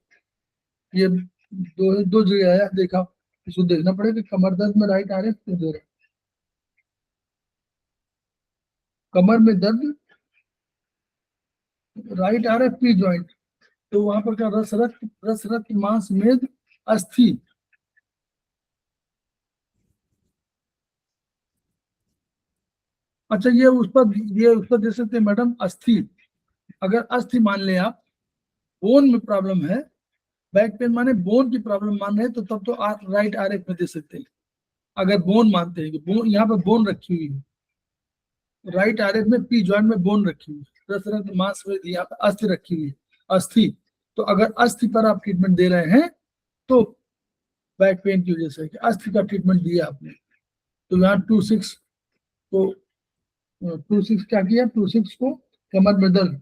Speaker 2: ये दो जगह आया, देखा, इसको देखना पड़ेगा कमर दर्द में राइट आरएफ क्यों दे रहे, कमर में दर्द राइट आरएफ पी जॉइंट, तो वहां पर क्या रस रक्त मांस मेद अस्थि, अच्छा ये उस पर दे सकते हैं मैडम अस्थि। अगर अस्थि मान ले आप, बोन में प्रॉब्लम है, बैक पेन माने बोन की प्रॉब्लम मान रहे हैं, तो तब तो राइट आरएफ में दे सकते हैं। अगर बोन मानते हैं कि बोन, यहाँ पर बोन रखी हुई है, राइट आरएफ में पी जॉइंट में बोन रखी हुई है, रस रक्त मांस में यहाँ पर अस्थि रखी हुई है, अस्थि। तो अगर अस्थि पर आप ट्रीटमेंट दे रहे हैं तो बैक पेन की वजह से अस्थि का ट्रीटमेंट दिया आपने, तो यहाँ 2-6 को 2-6 क्या किया, 2-6 को कमर में दर्द,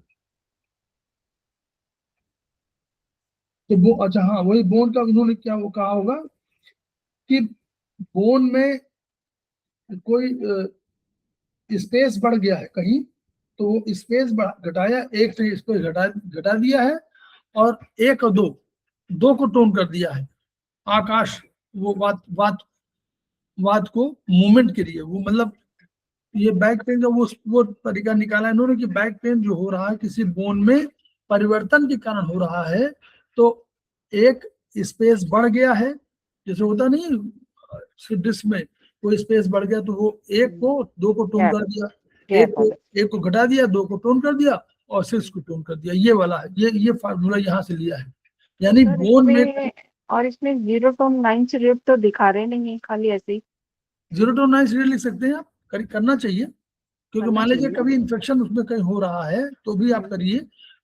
Speaker 2: तो वो अच्छा हाँ वही बोन का उन्होंने क्या वो कहा होगा कि बोन में कोई स्पेस बढ़ गया है कहीं, तो वो स्पेस घटाया, एक से स्पेस घटा दिया है, और 1 और 2 को टोन कर दिया है। आकाश वो वात को मूवमेंट के लिए, वो मतलब ये बैक पेन का वो तरीका निकाला इन्होंने कि बैक पेन जो हो रहा है किसी बोन में परिवर्तन के कारण हो रहा है, तो एक स्पेस बढ़ गया है, जैसे होता नहीं डिस्क में कोई स्पेस बढ़ गया तो वो 1 को 2 को टोन कर दिया, एक को घटा दिया, 2 को टोन कर दिया, और 6 को टोन कर दिया। ये वाला है, ये फार्मूला यहाँ से लिया है, यानी बोन में।
Speaker 3: और इसमें 0 to 9 से रेट तो दिखा रहे नहीं है, खाली ऐसे ही
Speaker 2: 0 to 9 सीरियल लिख सकते हैं आप, करना चाहिए, क्योंकि मान लीजिए कभी इन्फेक्शन उसमें कहीं हो रहा है तो भी आप करिए।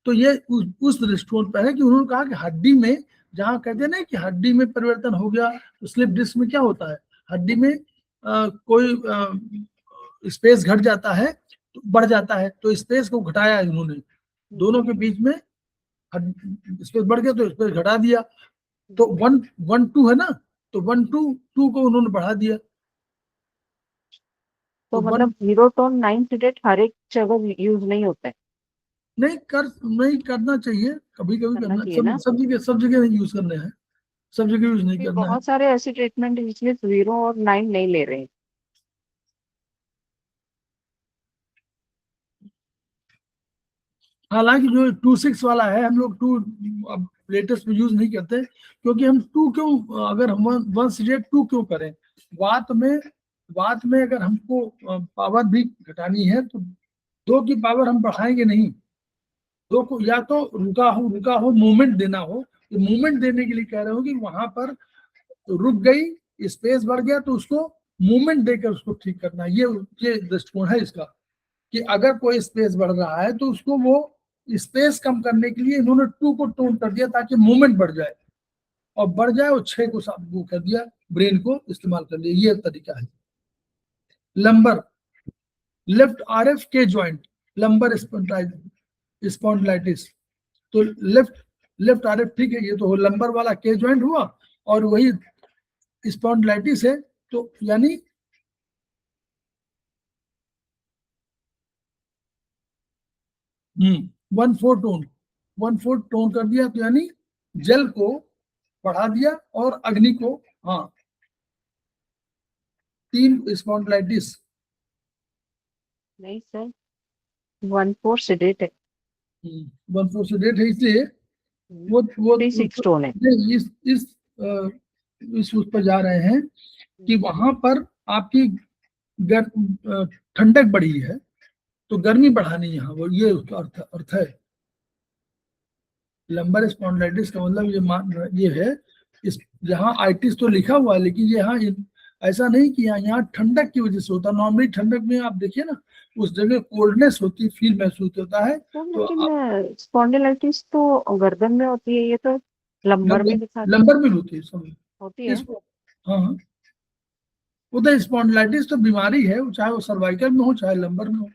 Speaker 2: तो ये उस दृष्टिकोण पर है कि उन्होंने कहा कि हड्डी में, जहाँ कहते हैं ना कि हड्डी में परिवर्तन हो गया, तो स्लिप डिस्क में क्या होता है, हड्डी में कोई स्पेस घट जाता है तो बढ़ जाता है, तो स्पेस को घटाया इन्होंने, दोनों के बीच में स्पेस बढ़ गया तो स्पेस घटा दिया, तो 1-1-2 है ना, तो 1-2 को उन्होंने बढ़ा दिया।
Speaker 3: तो मतलब 0 to 9 से रेट हर एक जगह यूज नहीं होता है,
Speaker 2: नहीं करना चाहिए, कभी करना
Speaker 3: चाहिए ना।
Speaker 2: सब जगह नहीं यूज करने हैं, सब जगह यूज नहीं करना है।
Speaker 3: बहुत सारे ऐसे ट्रीटमेंट है जिसमें 0 और 9 नहीं ले रहे हैं।
Speaker 2: हालांकि जो 2-6 वाला है, हम लोग 2 अब लेटेस्ट में यूज नहीं करते, क्योंकि हम 2 क्यों, अगर हम 1 से 2 क्यों करें, वात में अगर हमको पावर भी घटानी है तो 2 की पावर हम बढ़ाएंगे नहीं, 2 को या तो रुका हो मूवमेंट देना हो, तो मूवमेंट देने के लिए कह रहे हो कि वहां पर रुक गई, स्पेस बढ़ गया, तो उसको मूवमेंट देकर उसको ठीक करना, ये दृष्टिकोण है इसका, कि अगर कोई स्पेस बढ़ रहा है तो उसको वो स्पेस कम करने के लिए इन्होंने 2 को टोन कर दिया ताकि मूवमेंट बढ़ जाए, और बढ़ जाए, और 6 को वो कर दिया, ब्रेन को इस्तेमाल कर लिया, ये तरीका है। लंबर, लेफ्ट आरएफ के जॉइंट, लंबर स्पॉन्डिलाइटिस, तो लेफ्ट आरएफ ठीक है, ये तो लंबर वाला के जॉइंट हुआ, और वही स्पॉन्डिलाइटिस है, तो यानी 1/4 टोन, 1/4 टोन कर दिया, तो यानी जल को बढ़ा दिया और अग्नि को, हाँ, 3 स्पॉन्डिलाइटिस।
Speaker 3: नहीं सर, 1/4 सेडेट है।
Speaker 2: 1/4 सेडेट है, इसलिए वो
Speaker 3: 3/6 टोन है।
Speaker 2: इस उस पर जा रहे हैं कि वहां पर आपकी ठंडक बढ़ी है, तो गर्मी बढ़ानी यहाँ, वो ये उसका अर्थ है। लंबर स्पॉन्डिलाइटिस का मतलब ये है, इस जहाँ आइटिस तो लिखा हुआ है, लेकिन ये यहाँ ऐसा नहीं कि यहाँ ठंडक की वजह से होता। नॉर्मली ठंडक में आप देखिए ना, उस जगह कोल्डनेस होती, फील महसूस होता है।
Speaker 3: तो
Speaker 2: तो
Speaker 3: लेकिन स्पॉन्डिलाइटिस तो गर्दन में होती है, ये तो लंबर में दिखा दिया।
Speaker 2: लंबर में होती है, सब
Speaker 3: होती है।
Speaker 2: हाँ हाँ, वो तो स्पॉन्डिलाइटिस तो बीमारी है, चाहे वो सर्वाइकल में हो चाहे लंबर में हो।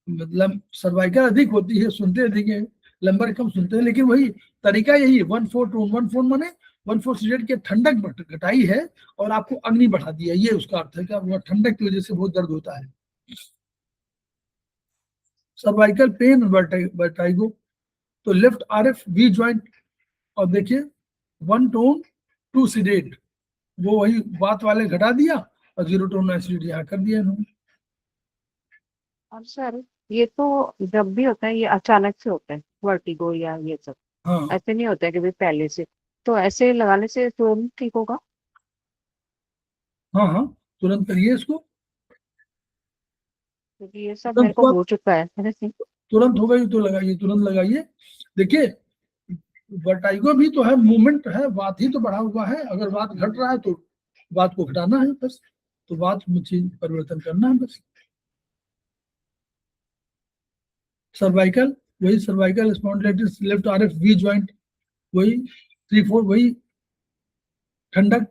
Speaker 2: मतलब सर्वाइकल अधिक होती है, सुनते अधिक है, लंबर कम सुनते हैं, लेकिन वही तरीका यही है। 1/4 टोन, 1/4 माने 1/4 सेडेट के ठंडक घटाई है और आपको अग्नि बढ़ा दिया, ये उसका अर्थ है कि आपको ठंडक की वजह से बहुत दर्द होता है। सर्वाइकल पेन, वर्टाइगो, तो लेफ्ट RF वी ज्वाइंट, और देखिए 1 टोन 2 सीडेट, वो वही बात वाले घटा दिया और 0 टोन एसिड यहाँ कर दिया इन्होंने।
Speaker 3: और सर ये तो जब भी होता है ये अचानक से होता है, वर्टिगो या ये सब,
Speaker 2: हाँ
Speaker 3: ऐसे नहीं होता है कि भाई पहले से। तो ऐसे लगाने से तुरंत ठीक होगा?
Speaker 2: हाँ हाँ, तुरंत करिए इसको,
Speaker 3: क्योंकि ये सब मेरे
Speaker 2: तुरंत
Speaker 3: को
Speaker 2: हुआ,
Speaker 3: हो चुका है।
Speaker 2: तुरंत होगा, ये तो लगाइए, तुरंत लगाइए। देखिए वर्टाइगो भी तो है, मूवमेंट है, बात ही तो बढ़ा हुआ है। अगर बात घट रहा है तो बात को घटाना है बस, तो बात में चीज परिवर्तन करना है बस। सर्वाइकल, वही cervical spondylitis, left RF V joint, वही 3/4, वही ठंडक,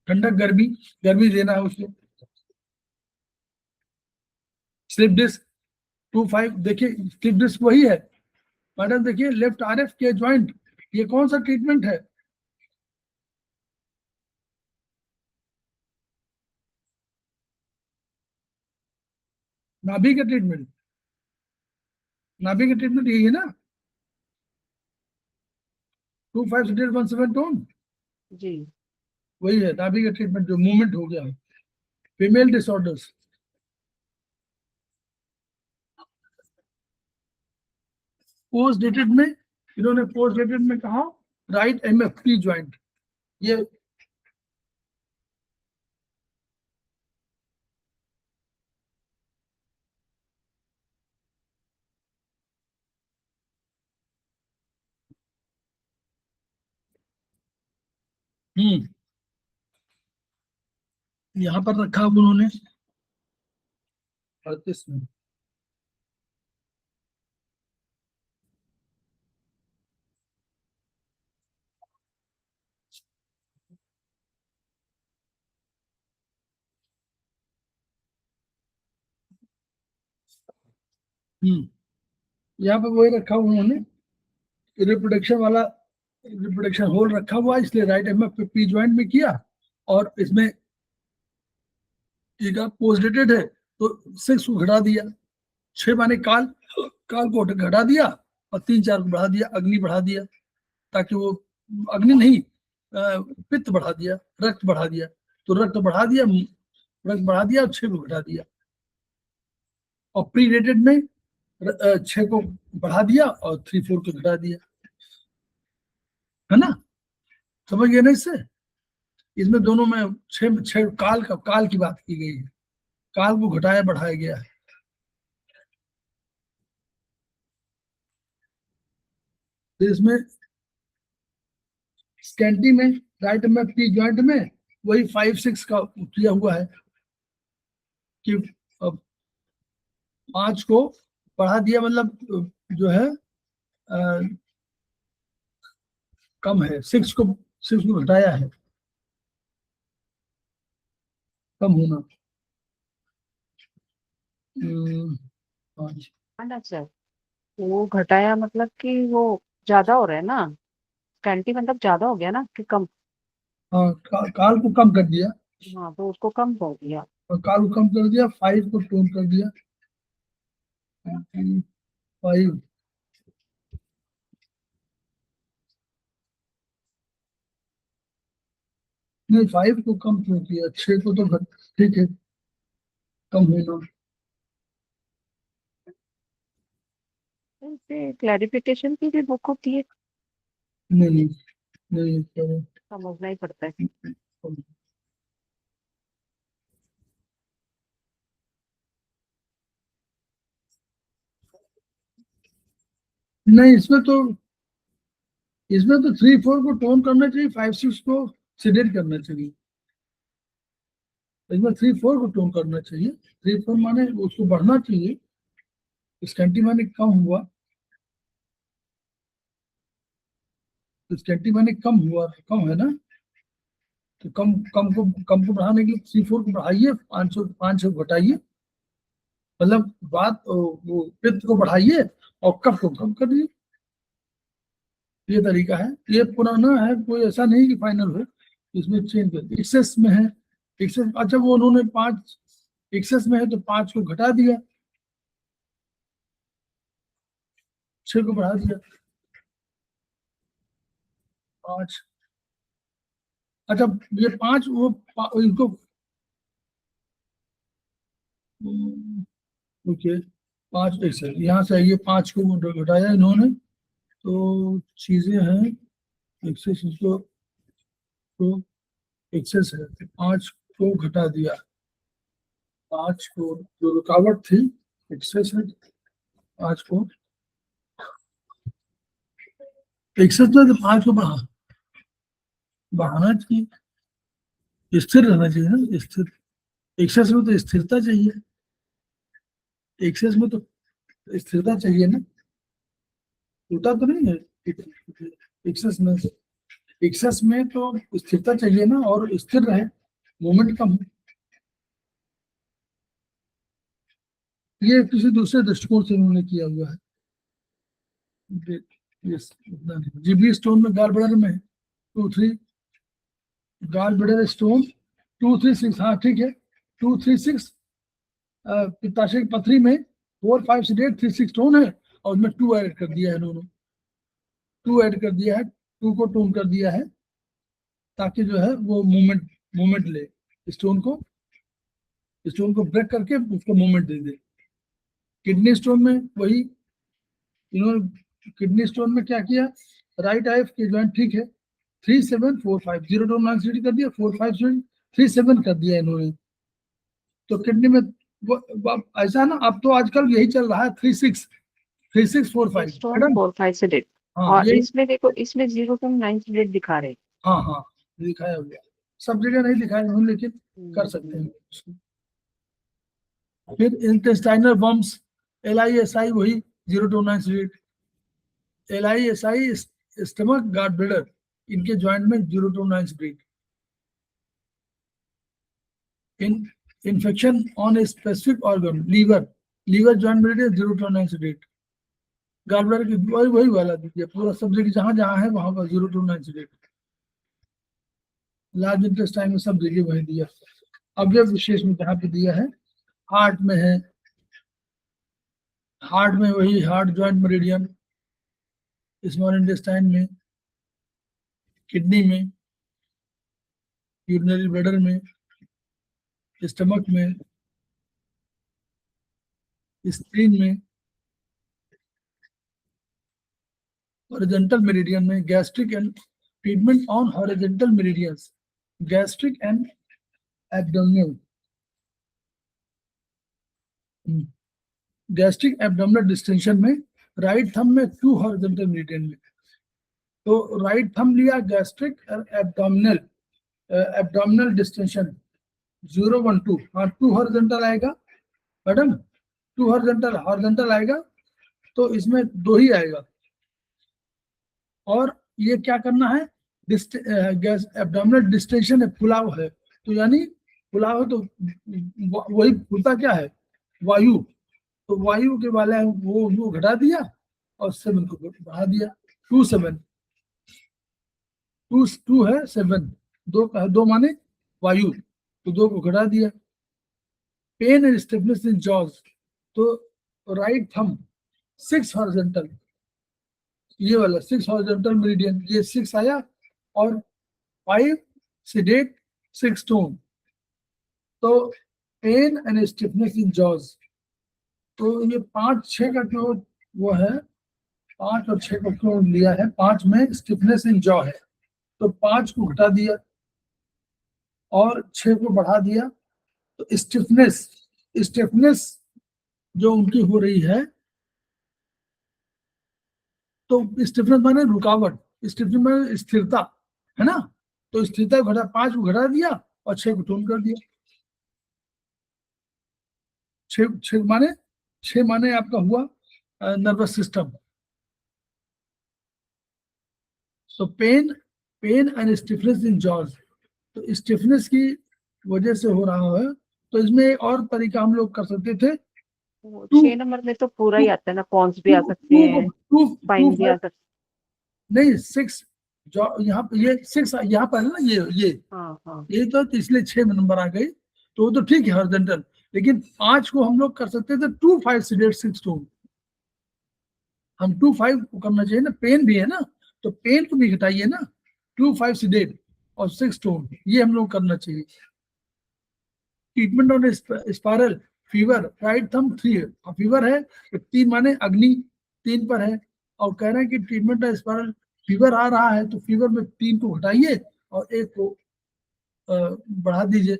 Speaker 2: ठंडक गर्मी, गर्मी देना है उसको। स्लिप डिस्क 2/5, देखिए स्लिप डिस्क वही है मैडम, देखिए लेफ्ट RF के ज्वाइंट, ये कौन सा ट्रीटमेंट है? नाभि का ट्रीटमेंट, नाभि का ट्रीटमेंट यही है ना, 2/5 सेडेट 1/7 टोन,
Speaker 3: जी।
Speaker 2: वही है नाभि का ट्रीटमेंट, जो मूवमेंट हो गया है। फीमेल डिसऑर्डर्स, पोस्ट डेटेड में, इन्होंने पोस्ट डेटेड में कहा राइट MFP ज्वाइंट, ये यहाँ पर रखा उन्होंने 38 में। यहाँ पे वही रखा उन्होंने, रिप्रोडक्शन वाला, रिप्रोडक्शन होल रखा हुआ, इसलिए राइट MFP ज्वाइंट में किया। और इसमें एक पोस्ट डेटेड है तो 6 को घटा दिया, 6 माने काल, काल को घटा दिया और 3-4 को बढ़ा दिया, अग्नि बढ़ा दिया, ताकि वो अग्नि नहीं, पित्त बढ़ा दिया, रक्त बढ़ा दिया, तो रक्त बढ़ा दिया, रक्त बढ़ा दिया और 6 को घटा दिया। और प्री डेटेड में 6 को बढ़ा दिया और 3/4 को घटा दिया, है ना, समझ गए ना इससे? इसमें दोनों में 6 काल की बात की गई है, काल को घटाया बढ़ाया गया है। तो इसमें स्कैंटी में, राइट MFP ज्वाइंट में वही 5-6 का किया हुआ है कि 5 को बढ़ा दिया, मतलब जो है कम है, 6 को घटाया है, कम होना। 5
Speaker 3: ना सर, वो घटाया मतलब कि वो ज्यादा हो रहा है ना, कैंटी मतलब ज्यादा हो गया ना कि कम?
Speaker 2: हाँ, काल को कम कर दिया,
Speaker 3: हाँ, तो उसको कम कर दिया।
Speaker 2: और काल को कम कर दिया, 5 को टोन कर दिया। 25 नहीं, 5 को कम क्यों किया, 6 को तो घट, ठीक है, कम होना।
Speaker 3: क्लैरिफिकेशन की भी बुक होती है,
Speaker 2: नहीं नहीं नहीं, करो।
Speaker 3: समझना ही पड़ता है।
Speaker 2: नहीं, इसमें तो 3-4 को टोन करना चाहिए, 5-6 को सिडेट करना चाहिए। इसमें 3-4 को टोन करना चाहिए, 3-4 माने उसको बढ़ना चाहिए, स्कैंटी माने कम हुआ, स्कैंटी माने कम हुआ, कम है ना, तो कम को बढ़ाने के लिए 3-4 को बढ़ाइए, 500 घटाइए, मतलब बात वो पित्त को बढ़ाइए और कफ को कम करिए, ये तरीका है। ये पुराना है, कोई ऐसा नहीं कि फाइनल हो, इसमें चेंज कर, एक्सेस में है, एक्सेस, अच्छा वो उन्होंने 5 एक्सेस में है तो 5 को घटा दिया, 6 को बढ़ा दिया, 5, अच्छा ये 5 वो इनको ओके, 5 एक्सेस यहाँ से ये 5 को घटाया इन्होंने, तो चीजें हैं, एक्सेस इसको तो एक्सेस है, 5 को घटा दिया, 5 को जो रुकावट थी एक्सेस है, 5 को एक्सेस में तो 5 को बढ़ाना चाहिए, स्थिर रहना चाहिए ना, स्थिर, एक्सेस में तो स्थिरता चाहिए, एक्सेस में तो स्थिरता चाहिए ना, उल्टा तो नहीं है, एक्सेस में तो स्थिरता चाहिए ना, और स्थिर रहे, मोमेंट कम हो। ये किसी दूसरे दृष्टिकोण से उन्होंने किया हुआ है, जीबी स्टोन में गाल ब्लडर में 2-3 गाल ब्लडर स्टोन 2-3-6, हाँ ठीक है, 2-3-6 पित्ताशय की पथरी में 4-5 से 3-6 स्टोन है, और उसमें 2 ऐड कर दिया है इन्होंने, 2 ऐड कर दिया है, 2 को टोन कर दिया है, ताकि जो है वो मूवमेंट ले, स्टोन को ब्रेक करके उसको मूवमेंट दे दे। किडनी स्टोन में वही इन्होंने, किडनी स्टोन में क्या किया, राइट आई के जॉइंट ठीक है, 3-7-4-5 0 to 9 कर दिया, 4-5-3-7 कर दिया इन्होंने, तो किडनी में ऐसा ना, अब तो आजकल यही चल रहा है 3-6-4-5
Speaker 3: स्टोन 4-5 से डेट,
Speaker 2: हाँ
Speaker 3: और
Speaker 2: ये,
Speaker 3: इसमें देखो, इसमें 0 to 9 से डेट दिखा रहे हैं।
Speaker 2: हाँ हाँ दिखाया हुआ, सब जगह नहीं दिखाया उन्होंने, लेकिन कर सकते हैं उसको। फिर इंटेस्टाइनल बम्स, LISI वही 0 to 9 sedate, LISI stomach gall bladder, इनके जॉइंट में 0 to 9 spirit, infection on a specific organ, liver joint bladder 0 to 9 spirit, gall bladder की वही वाला दीजिए, पूरा सब्जेक्ट जहां जहां है वहां पर 0 to 9 स्प्रिट, लार्ज इंटेस्टाइन में सब जगह वही दिया। अब ये विशेष में जहाँ पे दिया है, हार्ट में है, हार्ट में वही heart joint meridian, small intestine में, किडनी में, यूरिनरी ब्लैडर में, स्टमक में, स्प्लीन में, हॉरिजॉन्टल मेरिडियन में, gastric and treatment on horizontal meridians, gastric and abdominal, gastric abdominal distension में, राइट थंब में 2 हॉरिजॉन्टल मेरिडियन में, तो राइट थंब लिया गैस्ट्रिक एब्डोमिनल, एब्डोमिनल डिस्टेंशन 0-1-2, हाँ 2 हॉरिजॉन्टल आएगा मैडम, 2 हॉरिजॉन्टल आएगा, तो इसमें 2 ही आएगा, और ये क्या करना है, गैस एब्डोमिनल डिस्टेंशन है, फुलाव है, तो यानी फुलाव है तो वही फूलता क्या है, वायु, तो वायु के वाले वो घटा दिया और 7 को बढ़ा दिया, 2-7, 2 है 7, 2 माने वायु, तो 2 को घटा दिया। Pain and stiffness in jaws, तो राइट थंब 6 हॉरिजॉन्टल, ये वाला 6 हॉरिजॉन्टल मेरिडियन, ये 6 आया, और 5 sedate 6 tone। तो pain and stiffness in jaws, तो ये 5 6 का जो वो है, 5 और 6 को क्यों लिया है, 5 में स्टिफनेस इन जॉ है, तो 5 को घटा दिया और 6 को बढ़ा दिया, तो स्टिफनेस जो उनकी हो रही है, तो स्टिफनेस माने रुकावट, स्टिफनेस माने स्थिरता, है ना, तो स्थिरता घटा, 5 को घटा दिया और 6 को टोन कर दिया। 6 माने आपका हुआ nervous system. So pain and stiffness in jaws, तो स्टिफनेस की वजह से हो रहा है, तो इसमें एक और तरीका हम लोग कर सकते थे।
Speaker 3: 6 नंबर में तो पूरा ही आता है ना, कॉन्स भी आ सकते हैं, फाइन भी आ सकते हैं।
Speaker 2: नहीं 6 जो यहाँ पे, ये 6 यहाँ पर है ना, ये
Speaker 3: हाँ
Speaker 2: ये तो इसलिए 6 नंबर आ गई, तो वो तो ठीक है हॉरिजॉन्टल, लेकिन 5 को हम लोग कर सकते थे 2 5 sedate 6 tone। हम 2 5 को करना चाहिए ना, पेन भी है ना, तो पेन को भी घटाइए ना, 2 5 sedate और 6 tone, ये हम लोग करना चाहिए। Treatment on spiral fever, right thumb 3, fever है तो 3 माने अग्नि 3 पर है, और कह रहे हैं कि ट्रीटमेंट ऑफ स्पायरल फीवर आ रहा है, तो फीवर में 3 को घटाइए और 1 को बढ़ा दीजिए।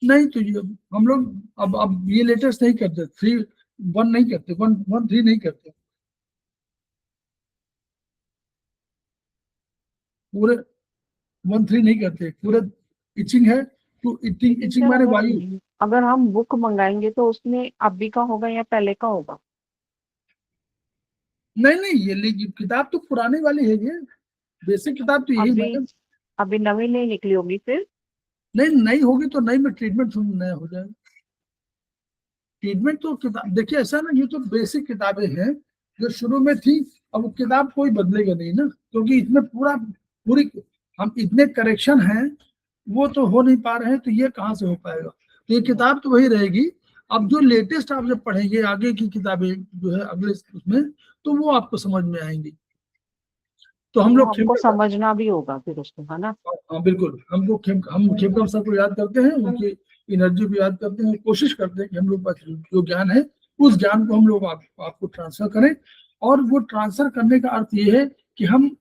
Speaker 2: नहीं तो ये हम लोग अब ये लेटेस्ट नहीं करते, 3 1 नहीं करते, 1 1 3 नहीं करते, पूरे 1 3 नहीं करते, पूरे इचिंग है, तो इचिंग
Speaker 3: सर,
Speaker 2: माने वायु।
Speaker 3: अगर हम बुक मंगाएंगे तो उसमें अभी का होगा या पहले का होगा?
Speaker 2: नहीं ये किताब तो पुरानी वाली है, ये बेसिक किताब तो यही
Speaker 3: अभी
Speaker 2: मैडम।
Speaker 3: अभी नवी नहीं निकली होगी फिर?
Speaker 2: नहीं होगी तो नई में ट्रीटमेंट नया हो जाएगा। ट्रीटमेंट तो किताब देखिए ऐसा ना, ये तो बेसिक किताबें हैं जो शुरू में थी, अब वो किताब कोई बदलेगा नहीं ना, क्योंकि इसमें पूरी हम इतने करेक्शन हैं, वो तो हो नहीं पा रहे हैं, तो ये कहाँ से हो पाएगा, तो ये किताब तो वही रहेगी। अब जो लेटेस्ट आप जब पढ़ेंगे आगे की किताबें जो है अगले उसमें, तो वो आपको समझ में आएंगी। तो हम लोग
Speaker 3: हमको समझना भी होगा फिर उसको, है ना?
Speaker 2: हाँ बिल्कुल, हम लोग हम खेमकम सर को याद करते हैं, उनकी एनर्जी को याद करते हैं, कोशिश करते हैं कि हम लोग पास जो ज्ञान है उस ज्ञान को हम लोग आपको ट्रांसफर करें, और वो ट्रांसफर करने का अर्थ ये है कि हम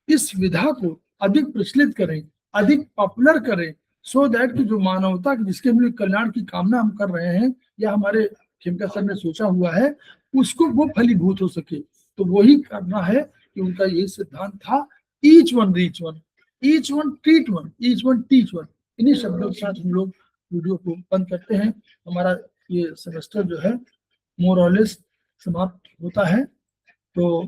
Speaker 2: इस विधा को अधिक प्रचलित करें, अधिक पॉपुलर करें, सो दैट कि जो मानवता जिसके हम लोग कल्याण की कामना हम कर रहे हैं, या हमारे खेमका सर ने सोचा हुआ है, उसको वो फलीभूत हो सके। तो वही करना है कि उनका यही सिद्धांत था, each one reach one, each one treat one, each one teach one. इन्हीं शब्दों के साथ हम लोग वीडियो को बंद करते हैं। हमारा ये सेमेस्टर जो है मोर और लेस समाप्त होता है। तो